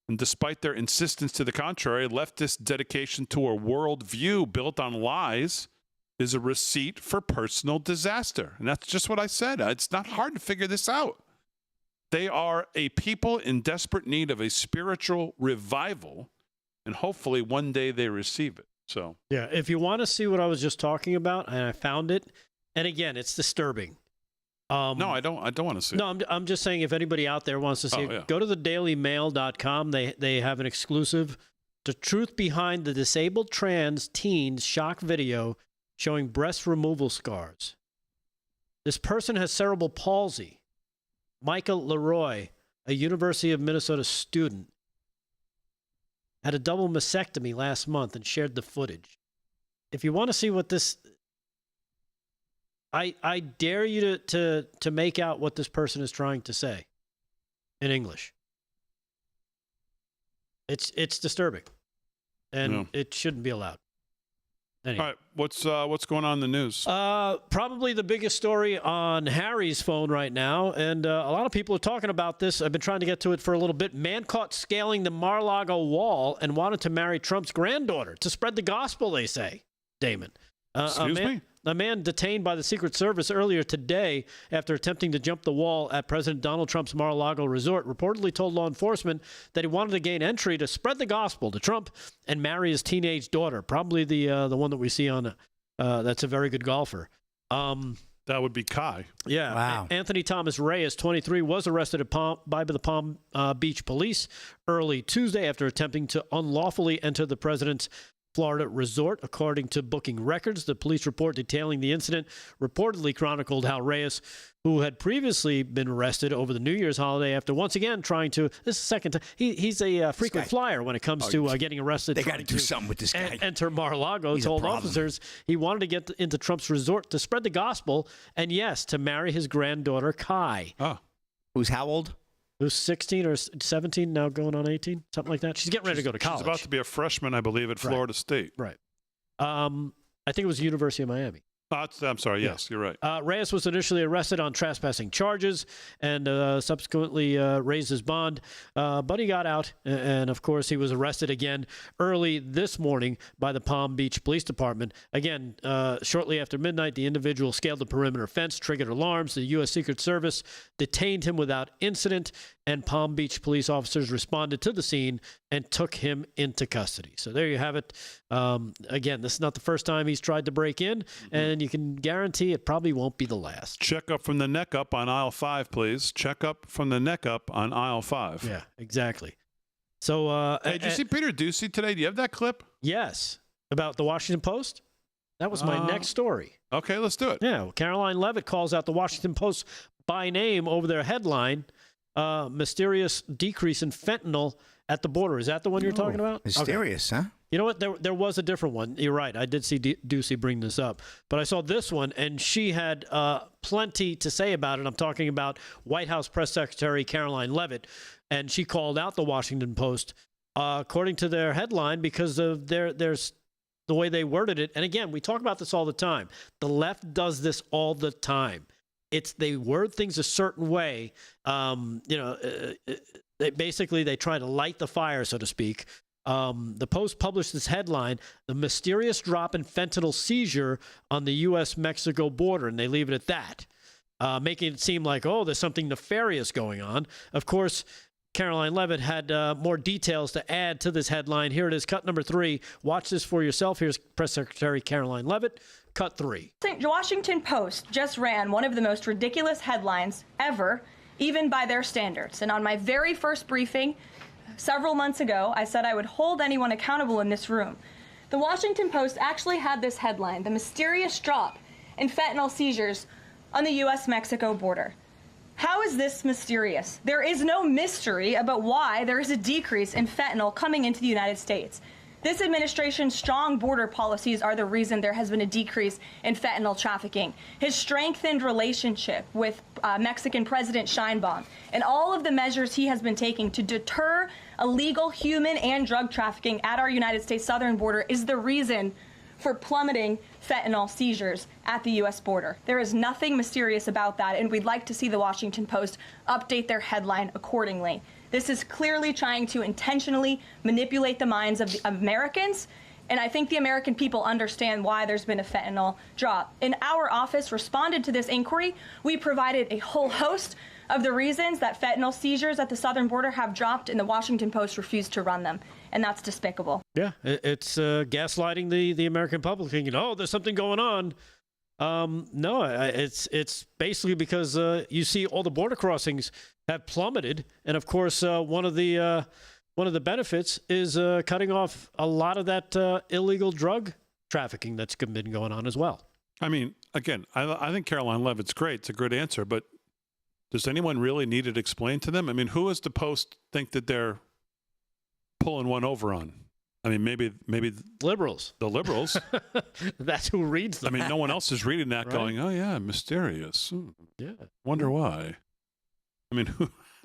And despite their insistence to the contrary, leftist dedication to a worldview built on lies is a receipt for personal disaster. And that's just what I said. It's not hard to figure this out. They are a people in desperate need of a spiritual revival, and hopefully one day they receive it. So yeah, if you want to see what I was just talking about, and I found it, and again, it's disturbing. No, I don't want to see it. No, I'm just saying if anybody out there wants to see it, go to thedailymail.com. They have an exclusive, The Truth Behind the Disabled Trans Teens Shock Video showing breast removal scars. This person has cerebral palsy. Michael Leroy, a University of Minnesota student, had a double mastectomy last month and shared the footage. If you want to see what this... I dare you to make out what this person is trying to say in English. It's disturbing, and it shouldn't be allowed. Anyway. All right, what's going on in the news? Probably the biggest story on Harry's phone right now, and a lot of people are talking about this. I've been trying to get to it for a little bit. Man caught scaling the Mar-a-Lago wall and wanted to marry Trump's granddaughter to spread the gospel, they say. Damon. Excuse me? A man detained by the Secret Service earlier today after attempting to jump the wall at President Donald Trump's Mar-a-Lago resort reportedly told law enforcement that he wanted to gain entry to spread the gospel to Trump and marry his teenage daughter, probably the one that we see on that's a very good golfer. That would be Kai. Yeah. Wow. Anthony Thomas Reyes, 23, was arrested by the Palm Beach police early Tuesday after attempting to unlawfully enter the president's Florida resort. According to booking records, the police report detailing the incident reportedly chronicled how Reyes, who had previously been arrested over the New Year's holiday after once again trying to, this is the second time, he's a frequent flyer when it comes to getting arrested. They got to do something with this guy. Enter Mar-a-Lago, told officers he wanted to get into Trump's resort to spread the gospel and, yes, to marry his granddaughter, Kai. Oh. Who's how old? Who's 16 or 17, now going on 18, something like that. She's getting ready to go to college. She's about to be a freshman, I believe, at Florida State. Right. I think it was the University of Miami. I'm sorry. Yes, you're right. Reyes was initially arrested on trespassing charges and subsequently raised his bond, but he got out. And, of course, he was arrested again early this morning by the Palm Beach Police Department. Again, shortly after midnight, the individual scaled the perimeter fence, triggered alarms. The U.S. Secret Service detained him without incident, and Palm Beach police officers responded to the scene and took him into custody. So there you have it. Again, this is not the first time he's tried to break in, and you can guarantee it probably won't be the last. Check up from the neck up on aisle 5, please. Check up from the neck up on aisle 5. Yeah, exactly. So, hey, did you see Peter Doocy today? Do you have that clip? Yes. About the Washington Post? That was my next story. Okay, let's do it. Yeah, well, Caroline Leavitt calls out the Washington Post by name over their headline, mysterious decrease in fentanyl at the border. Is that the one you're talking about? Mysterious, huh? You know what? There was a different one. You're right. I did see Doocy bring this up. But I saw this one, and she had plenty to say about it. I'm talking about White House Press Secretary Caroline Leavitt, and she called out the Washington Post, according to their headline, because of there's the way they worded it. And again, we talk about this all the time. The left does this all the time. They word things a certain way. They try to light the fire, so to speak. The Post published this headline, "The Mysterious Drop in Fentanyl Seizure on the U.S.-Mexico Border," and they leave it at that, making it seem like, there's something nefarious going on. Of course, Caroline Leavitt had more details to add to this headline. Here it is, cut number 3. Watch this for yourself. Here's Press Secretary Caroline Leavitt, cut 3. The Washington Post just ran one of the most ridiculous headlines ever, even by their standards. And on my very first briefing several months ago, I said I would hold anyone accountable in this room. The Washington Post actually had this headline, "The Mysterious Drop in Fentanyl Seizures on the U.S.-Mexico Border." How is this mysterious? There is no mystery about why there is a decrease in fentanyl coming into the United States. This administration's strong border policies are the reason there has been a decrease in fentanyl trafficking. His strengthened relationship with Mexican President Sheinbaum and all of the measures he has been taking to deter illegal human and drug trafficking at our United States southern border is the reason for plummeting fentanyl seizures at the U.S. border. There is nothing mysterious about that, and we'd like to see the Washington Post update their headline accordingly. This is clearly trying to intentionally manipulate the minds of the Americans, and I think the American people understand why there's been a fentanyl drop. And our office responded to this inquiry. We provided a whole host of the reasons that fentanyl seizures at the southern border have dropped, and the Washington Post refused to run them, and that's despicable. Yeah, it's gaslighting the American public, thinking, oh, there's something going on. No, it's basically because you see all the border crossings have plummeted, and of course one of the benefits is cutting off a lot of that illegal drug trafficking that's been going on as well. I mean, again, I think Caroline Levitt's great. It's a good answer, but does anyone really need it explained to them? I mean, who does the Post think that they're pulling one over on? I mean, maybe liberals. The liberals. That's who reads them. I mean, no one else is reading that, Right. going, "Oh yeah, mysterious." Yeah. Wonder why. I mean,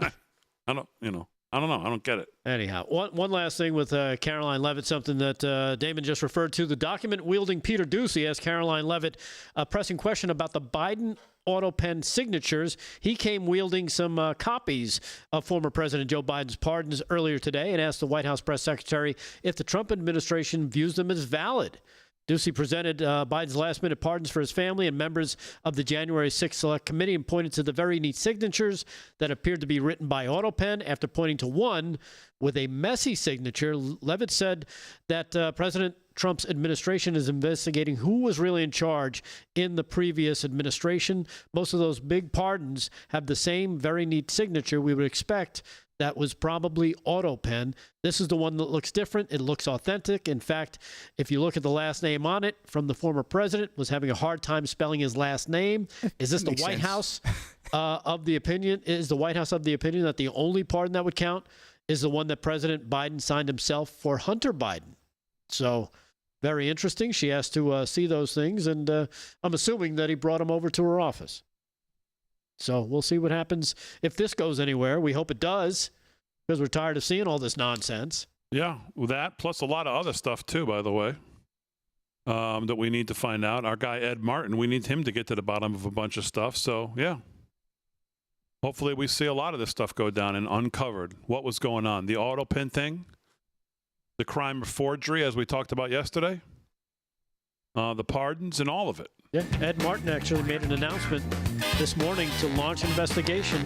I don't know. I don't get it. Anyhow, one last thing with Caroline Levitt, something that Damon just referred to. The document-wielding Peter Doocy asked Caroline Levitt a pressing question about the Biden auto pen signatures. He came wielding some copies of former President Joe Biden's pardons earlier today and asked the White House press secretary if the Trump administration views them as valid. Doocy presented Biden's last-minute pardons for his family and members of the January 6th Select Committee and pointed to the very neat signatures that appeared to be written by AutoPen. After pointing to one with a messy signature, Levitt said that President Trump's administration is investigating who was really in charge in the previous administration. Most of those big pardons have the same very neat signature we would expect. That was probably AutoPen. This is the one that looks different. It looks authentic. In fact, if you look at the last name on it from the former president, was having a hard time spelling his last name. Is this the White House of the opinion? Is the White House of the opinion that the only pardon that would count is the one that President Biden signed himself for Hunter Biden? So very interesting. She has to see those things, and I'm assuming that he brought them over to her office. So we'll see what happens if this goes anywhere. We hope it does, because we're tired of seeing all this nonsense. Yeah, with that, plus a lot of other stuff too, by the way, that we need to find out. Our guy Ed Martin, we need him to get to the bottom of a bunch of stuff. So yeah, hopefully we see a lot of this stuff go down and uncovered what was going on. The AutoPen thing, the crime of forgery, as we talked about yesterday, the pardons, and all of it. Yeah, Ed Martin actually made an announcement this morning to launch an investigation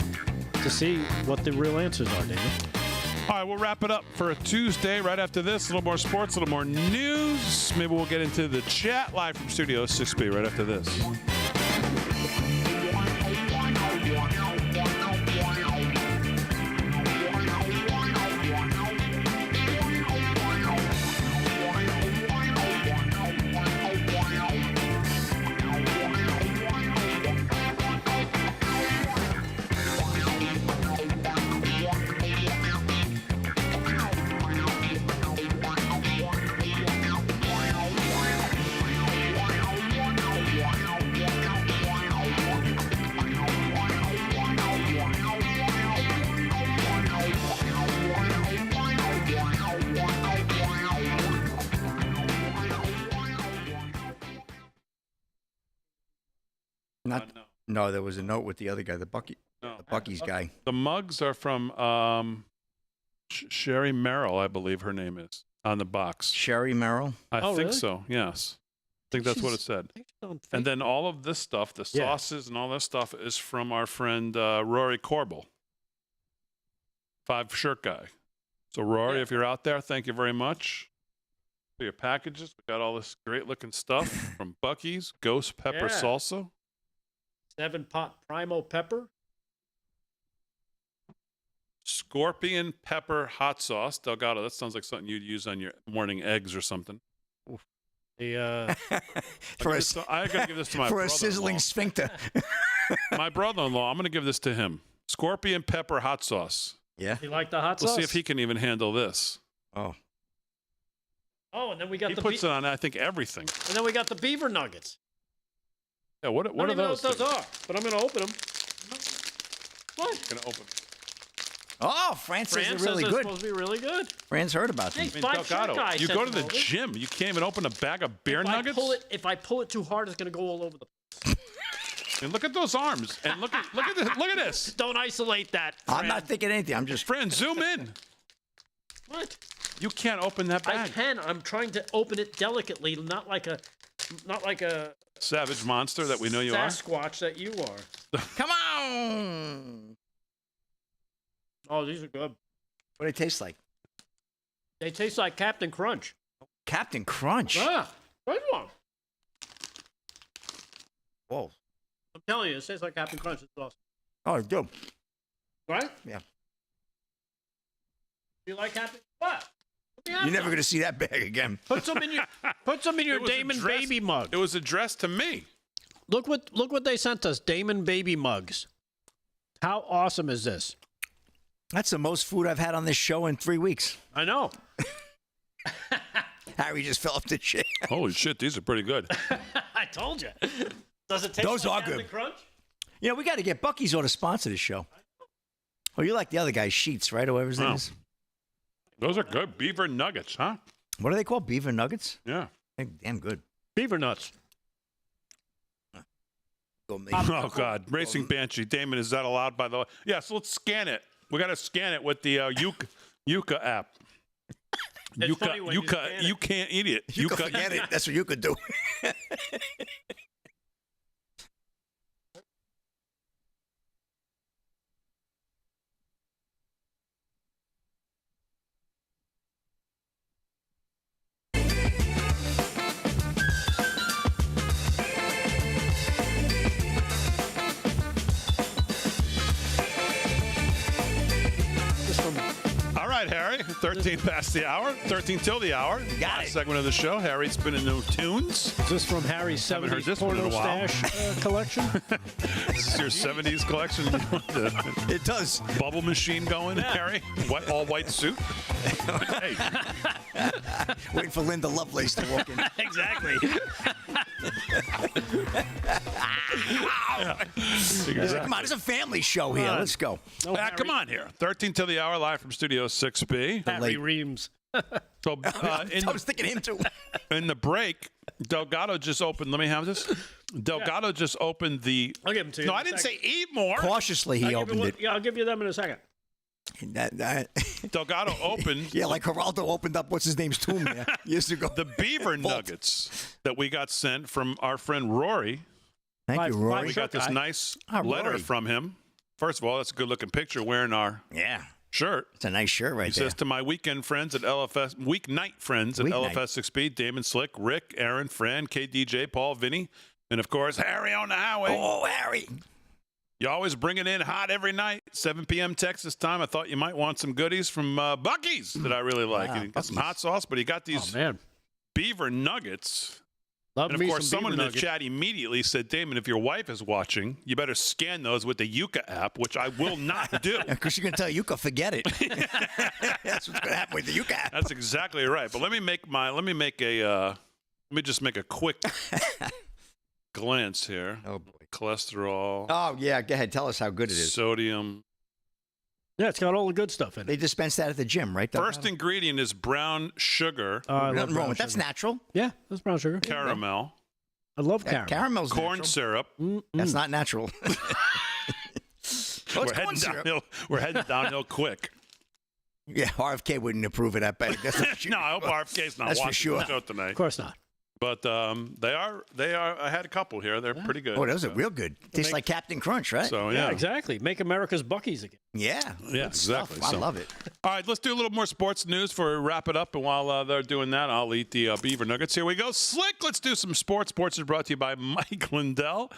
to see what the real answers are, David. All right, we'll wrap it up for a Tuesday. Right after this, a little more sports, a little more news. Maybe we'll get into the chat live from Studio 6B right after this. No, there was a note with the other guy, the Bucky's guy. The mugs are from Sherry Merrill, I believe her name is, on the box. Sherry Merrill? I think really? so, yes. I think that's what it said. And then all of this stuff, the Yeah. sauces and all this stuff, is from our friend Rory Corbel, 5 Shirt Guy. So, Rory, if you're out there, thank you very much for your packages. We got all this great-looking stuff from Bucky's, Ghost Pepper Yeah. Salsa. 7-pot Primo Pepper. Scorpion Pepper Hot Sauce. Delgado, that sounds like something you'd use on your morning eggs or something. The I gotta give this to my for brother-in-law. a sizzling sphincter. My brother-in-law, I'm going to give this to him. Scorpion Pepper Hot Sauce. Yeah. You like the hot We'll sauce? see if he can even handle this. Oh. Oh, and then we got He the puts it on, I think, everything. and then we got the beaver nuggets. Yeah, what I are don't even know those? what those are, but I'm going to open them. What? Going to open. Oh, France says Fran they're really says they're good. supposed to be really good. Fran's heard about them. Hey, Five Shot Guy you sent go to them the over. gym. You can't even open a bag of bear nuggets. If I pull it too hard, it's going to go all over the place. And look at those arms. And look at this. Look at this. Don't isolate that, Fran. I'm not thinking anything. I'm just. Fran, zoom in. What? You can't open that I bag. can. I'm trying to open it delicately, not like a Savage monster that we know you are. Sasquatch that you are. Come on. Oh, these are good. What do they taste like? They taste like Captain Crunch. Captain Crunch. Ah, good one. Whoa. I'm telling you, it tastes like Captain Crunch. It's awesome. Oh, it's good. Right? Yeah. You like Captain? What? You're never going to see that bag again. Put some in your It was Damon addressed- baby mug. It was addressed to me. Look what they sent us. Damon baby mugs. How awesome is this? That's the most food I've had on this show in 3 weeks. I know. Harry just fell off the chair. Holy shit, these are pretty good. I told you. Does it taste Those like are Captain good. Crunch? You know, we got to get Buc-ee's on to sponsor this show. Oh, you like the other guy, Sheets, right? Or whatever his name Oh. is. Those are good. Beaver nuggets, huh? What are they called? Beaver nuggets? Yeah. They're damn good. Beaver nuts. Go me. Oh, God. Racing Banshee. Damon, is that allowed, by the way? Yeah, so let's scan it. We got to scan it with the Yuka app. It's funny when you scan it. You can't eat it. You can forget it. That's what you could do. All right, Harry. 13 past the hour. 13 till the hour. Got Last it. segment of the show. Harry's spinning new tunes. Is this from Harry's Haven't heard 70s this one in porno a while. stash collection? This is your 70s collection. You want the It does. bubble machine going, Harry? All white suit? Hey, Waiting for Linda Lovelace to walk in. Exactly. Come on, it's a family show here. Let's go. No, Harry, come on here. 13 till the hour, live from Studio 6B. Harry Reams. So I was thinking him too. in the break, Delgado just opened. Let me have this. Delgado just opened the. I'll give them to you. No, in I a didn't second. say eat more. Cautiously, he opened it. Yeah, I'll give you them in a second. Delgado opened. Yeah, like Geraldo opened up what's his name's tomb there years ago. The beaver nuggets that we got sent from our friend Rory. Thank you, Rory. We got this nice Ah, letter Rory. from him. First of all, that's a good looking picture wearing our Yeah, shirt. it's a nice shirt right He there. says to my weekend friends at LFS, weeknight friends at Weeknight. LFS6B, Damon Slick, Rick, Aaron, Fran, KDJ, Paul, Vinny, and of course, Harry on the highway. Oh, Harry. You always bring it in hot every night, 7 p.m. Texas time. I thought you might want some goodies from Buc-ee's that I really like. Ah, He got some Buc-ee's. hot sauce, but he got these Oh, man. beaver nuggets. Love And of me course, some someone in beaver the nuggets. chat immediately said, Damon, if your wife is watching, you better scan those with the Yuka app, which I will not do. Because you're going to tell Yuka, forget it. That's what's going to happen with the Yuka app. That's exactly right. But let me just make a quick glance here. Oh, boy. Cholesterol, Oh, yeah. Go ahead. Tell us how good it is. sodium. Yeah, it's got all the good stuff in They it. dispense that at the gym, right? First ingredient is brown sugar, I love Nothing brown wrong with That's sugar. natural. Yeah, that's brown sugar. caramel, I love caramel. Caramel's corn natural. syrup. That's not natural. Oh, it's We're heading corn syrup. downhill. We're heading downhill quick. Yeah, RFK wouldn't approve of that bag. That's for sure. No, I hope RFK's not That's for watching sure. the show tonight. Of course not. But they are. I had a couple here. They're pretty good. Oh, those are real good. Tastes like Captain Crunch, right? So Yeah, yeah, exactly. Make America's Buc-ee's again. yeah. Yeah, Good stuff. exactly. I So- love it. All right, let's do a little more sports news before we wrap it up. And while they're doing that, I'll eat the beaver nuggets. Here we go. Slick, let's do some sports. Sports is brought to you by Mike Lindell.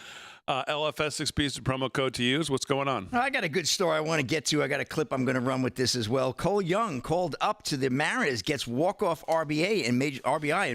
LFS6B is the promo code to use. What's going on? I got a good story I want to get to. I got a clip I'm going to run with this as well. Cole Young called up to the Mariners, gets walk-off RBI in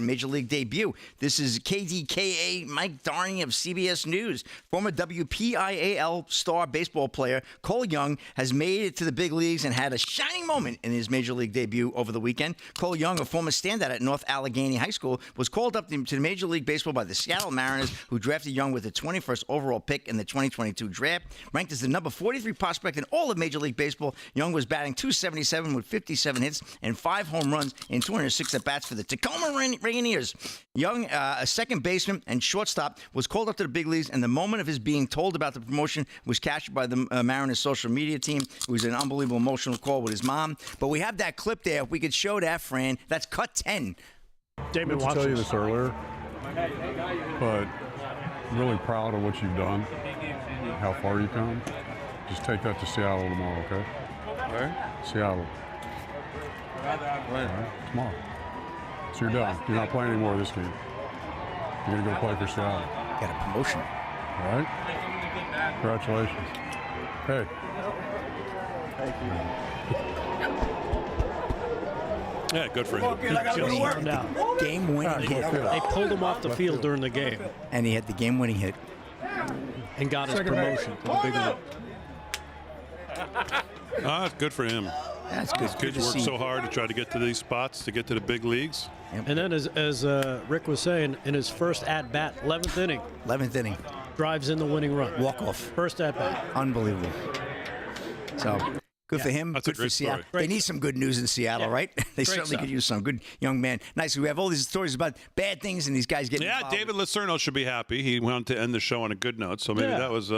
Major League debut. This is KDKA Mike Darney of CBS News. Former WPIAL star baseball player Cole Young has made it to the big leagues and had a shining moment in his Major League debut over the weekend. Cole Young, a former standout at North Allegheny High School, was called up to Major League Baseball by the Seattle Mariners, who drafted Young with the 21st overall pick in the 2022 draft. Ranked as the number 43 prospect in all of Major League Baseball, Young was batting .277 with 57 hits and 5 home runs in 206 at-bats for the Tacoma Rainiers. Young, a second baseman and shortstop, was called up to the big leagues, and the moment of his being told about the promotion was captured by the Mariners social media team. It was an unbelievable emotional call with his mom. But we have that clip there. If we could show that, Fran. That's cut 10. Damon, I meant to tell you this earlier, but I'm really proud of what you've done, how far you've come. Just take that to Seattle tomorrow, okay? Where? Seattle. When? Tomorrow. So you're done. You're not playing anymore this game. You're going to go play for Seattle. Got a promotion. All right? Congratulations. Hey. Thank you. Yeah, good for him. Game-winning hit. They pulled him off the field during the game. And he had the game-winning hit. And got his promotion to the big league. It's good for him. That's good. Kids work so hard to try to get to these spots, to get to the big leagues. And then, as Rick was saying, in his first at-bat, 11th inning. 11th inning. Drives in the winning run. Walk-off. First at-bat. Unbelievable. So... Good for him. That's good a great for Seattle. story. They need some good news in Seattle, right? They certainly could use some. Good young man. Nice. We have all these stories about bad things and these guys getting involved. David Lucerno should be happy. He wanted to end the show on a good note, so maybe that was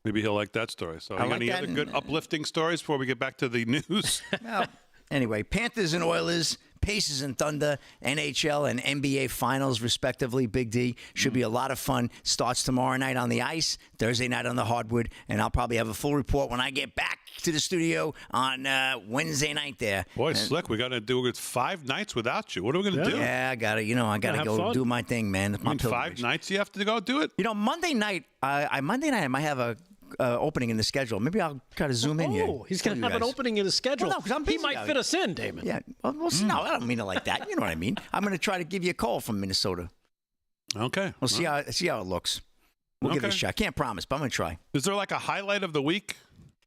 maybe he'll like that story. So any other good uplifting stories before we get back to the news? Well, anyway, Panthers and Oilers, Pacers and Thunder, NHL and NBA Finals, respectively. Big D. Should be a lot of fun. Starts tomorrow night on the ice, Thursday night on the hardwood, and I'll probably have a full report when I get back to the studio on Wednesday night there. Boy, Slick, we got to do it 5 nights without you. What are we going to do? Yeah, I got to go do my thing, man. My 5 nights you have to go do it? Monday night, I might have a opening in the schedule. Maybe I'll try to zoom in here. Oh, he's going to have an opening in his schedule. Well, no, he might fit us in, Damon. Yeah. Well, no, I don't mean it like that. You know what I mean. I'm going to try to give you a call from Minnesota. Okay. We'll see how it looks. We'll give it a shot. I can't promise, but I'm going to try. Is there like a highlight of the week?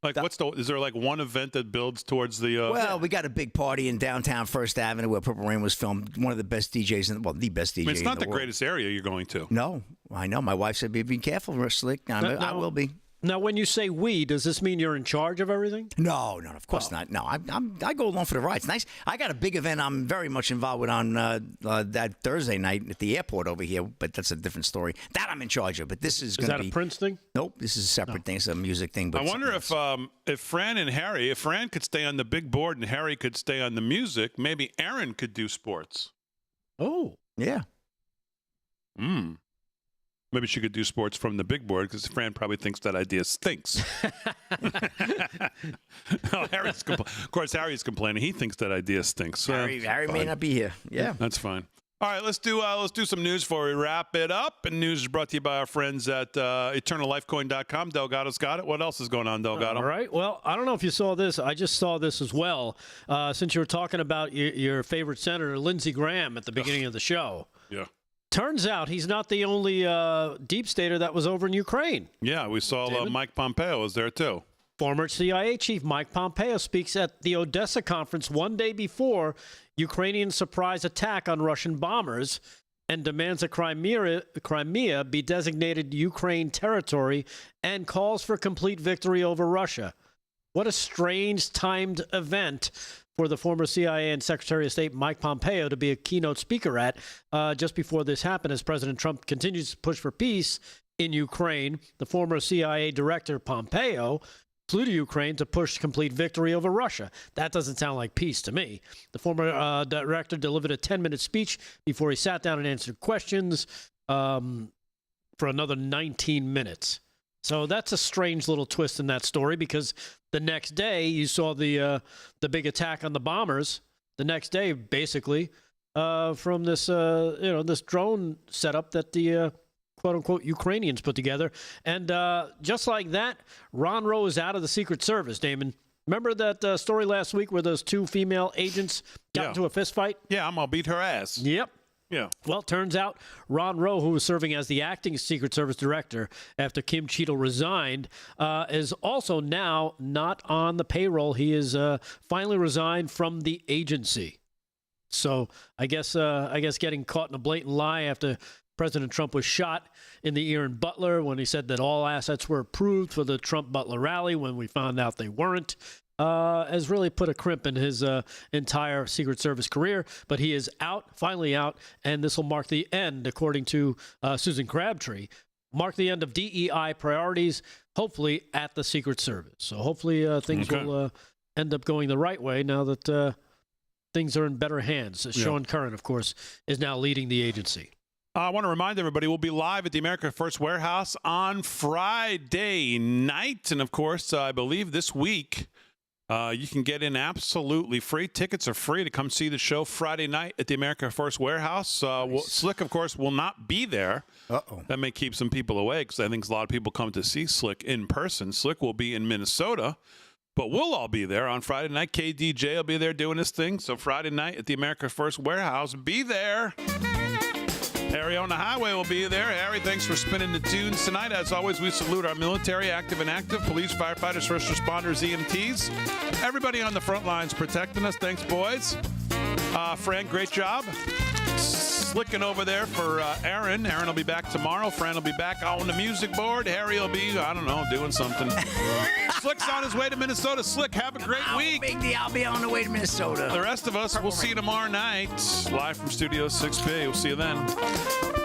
Like, is there like one event that builds towards the? Well, we got a big party in downtown First Avenue where Purple Rain was filmed. One of the best DJs the best DJ. I mean, it's not the world. greatest area you're going to. No, I know. My wife said, "Be careful, Slick." I will be. Now, when you say we, does this mean you're in charge of everything? No, of course not. No, I go along for the ride. It's nice. I got a big event I'm very much involved with on that Thursday night at the airport over here, but that's a different story. That I'm in charge of, but this is going to be... Is that a Prince thing? Nope, this is a separate thing. It's a music thing. But I wonder if Fran and Harry, if Fran could stay on the big board and Harry could stay on the music, maybe Aaron could do sports. Oh. Yeah. Maybe she could do sports from the big board because Fran probably thinks that idea stinks. Of course, Harry's complaining. He thinks that idea stinks. Harry may not be here. Yeah. That's fine. All right, let's do some news before we wrap it up. And news is brought to you by our friends at EternalLifeCoin.com. Delgado's got it. What else is going on, Delgado? All right. Well, I don't know if you saw this. I just saw this as well. Since you were talking about your favorite senator, Lindsey Graham, at the beginning of the show. Yeah. Turns out he's not the only deep stater that was over in Ukraine. Yeah, we saw Mike Pompeo was there too. Former CIA chief Mike Pompeo speaks at the Odessa conference one day before Ukrainian surprise attack on Russian bombers and demands that Crimea be designated Ukraine territory and calls for complete victory over Russia. What a strange timed event for the former CIA and Secretary of State Mike Pompeo to be a keynote speaker at just before this happened, as President Trump continues to push for peace in Ukraine. The former CIA director Pompeo flew to Ukraine to push complete victory over Russia. That doesn't sound like peace to me. The former director delivered a 10-minute speech before he sat down and answered questions for another 19 minutes. So that's a strange little twist in that story, because the next day you saw the big attack on the bombers. The next day, basically, from this this drone setup that the quote-unquote Ukrainians put together. And just like that, Ron Rowe is out of the Secret Service, Damon. Remember that story last week where those 2 female agents got into a fist fight? Yeah, I'm going to beat her ass. Yep. Yeah. Well, it turns out Ron Rowe, who was serving as the acting Secret Service director after Kim Cheadle resigned, is also now not on the payroll. He is finally resigned from the agency. So I guess getting caught in a blatant lie after President Trump was shot in the ear in Butler when he said that all assets were approved for the Trump-Butler rally when we found out they weren't, has really put a crimp in his entire Secret Service career. But he is out, finally out, and this will mark the end, according to Susan Crabtree, mark the end of DEI priorities, hopefully at the Secret Service. So hopefully things will end up going the right way now that things are in better hands. Sean Curran, of course, is now leading the agency. I want to remind everybody we'll be live at the America First Warehouse on Friday night. And, of course, I believe this week you can get in absolutely free. Tickets are free to come see the show Friday night at the America First Warehouse. Nice. Slick, of course, will not be there. That may keep some people away because I think a lot of people come to see Slick in person. Slick will be in Minnesota. But we'll all be there on Friday night. KDJ will be there doing his thing. So Friday night at the America First Warehouse, be there. Harry on the highway will be there. Harry, thanks for spinning the tunes tonight. As always, we salute our military, active and active, police, firefighters, first responders, EMTs. Everybody on the front lines protecting us. Thanks, boys. Fran, great job. Slicking over there for Aaron. Aaron will be back tomorrow. Fran will be back on the music board. Harry will be, I don't know, doing something. Slick's on his way to Minnesota. Slick, have a great week. Big deal. I'll be on the way to Minnesota. The rest of us, we'll see you tomorrow night. Live from Studio 6B. We'll see you then.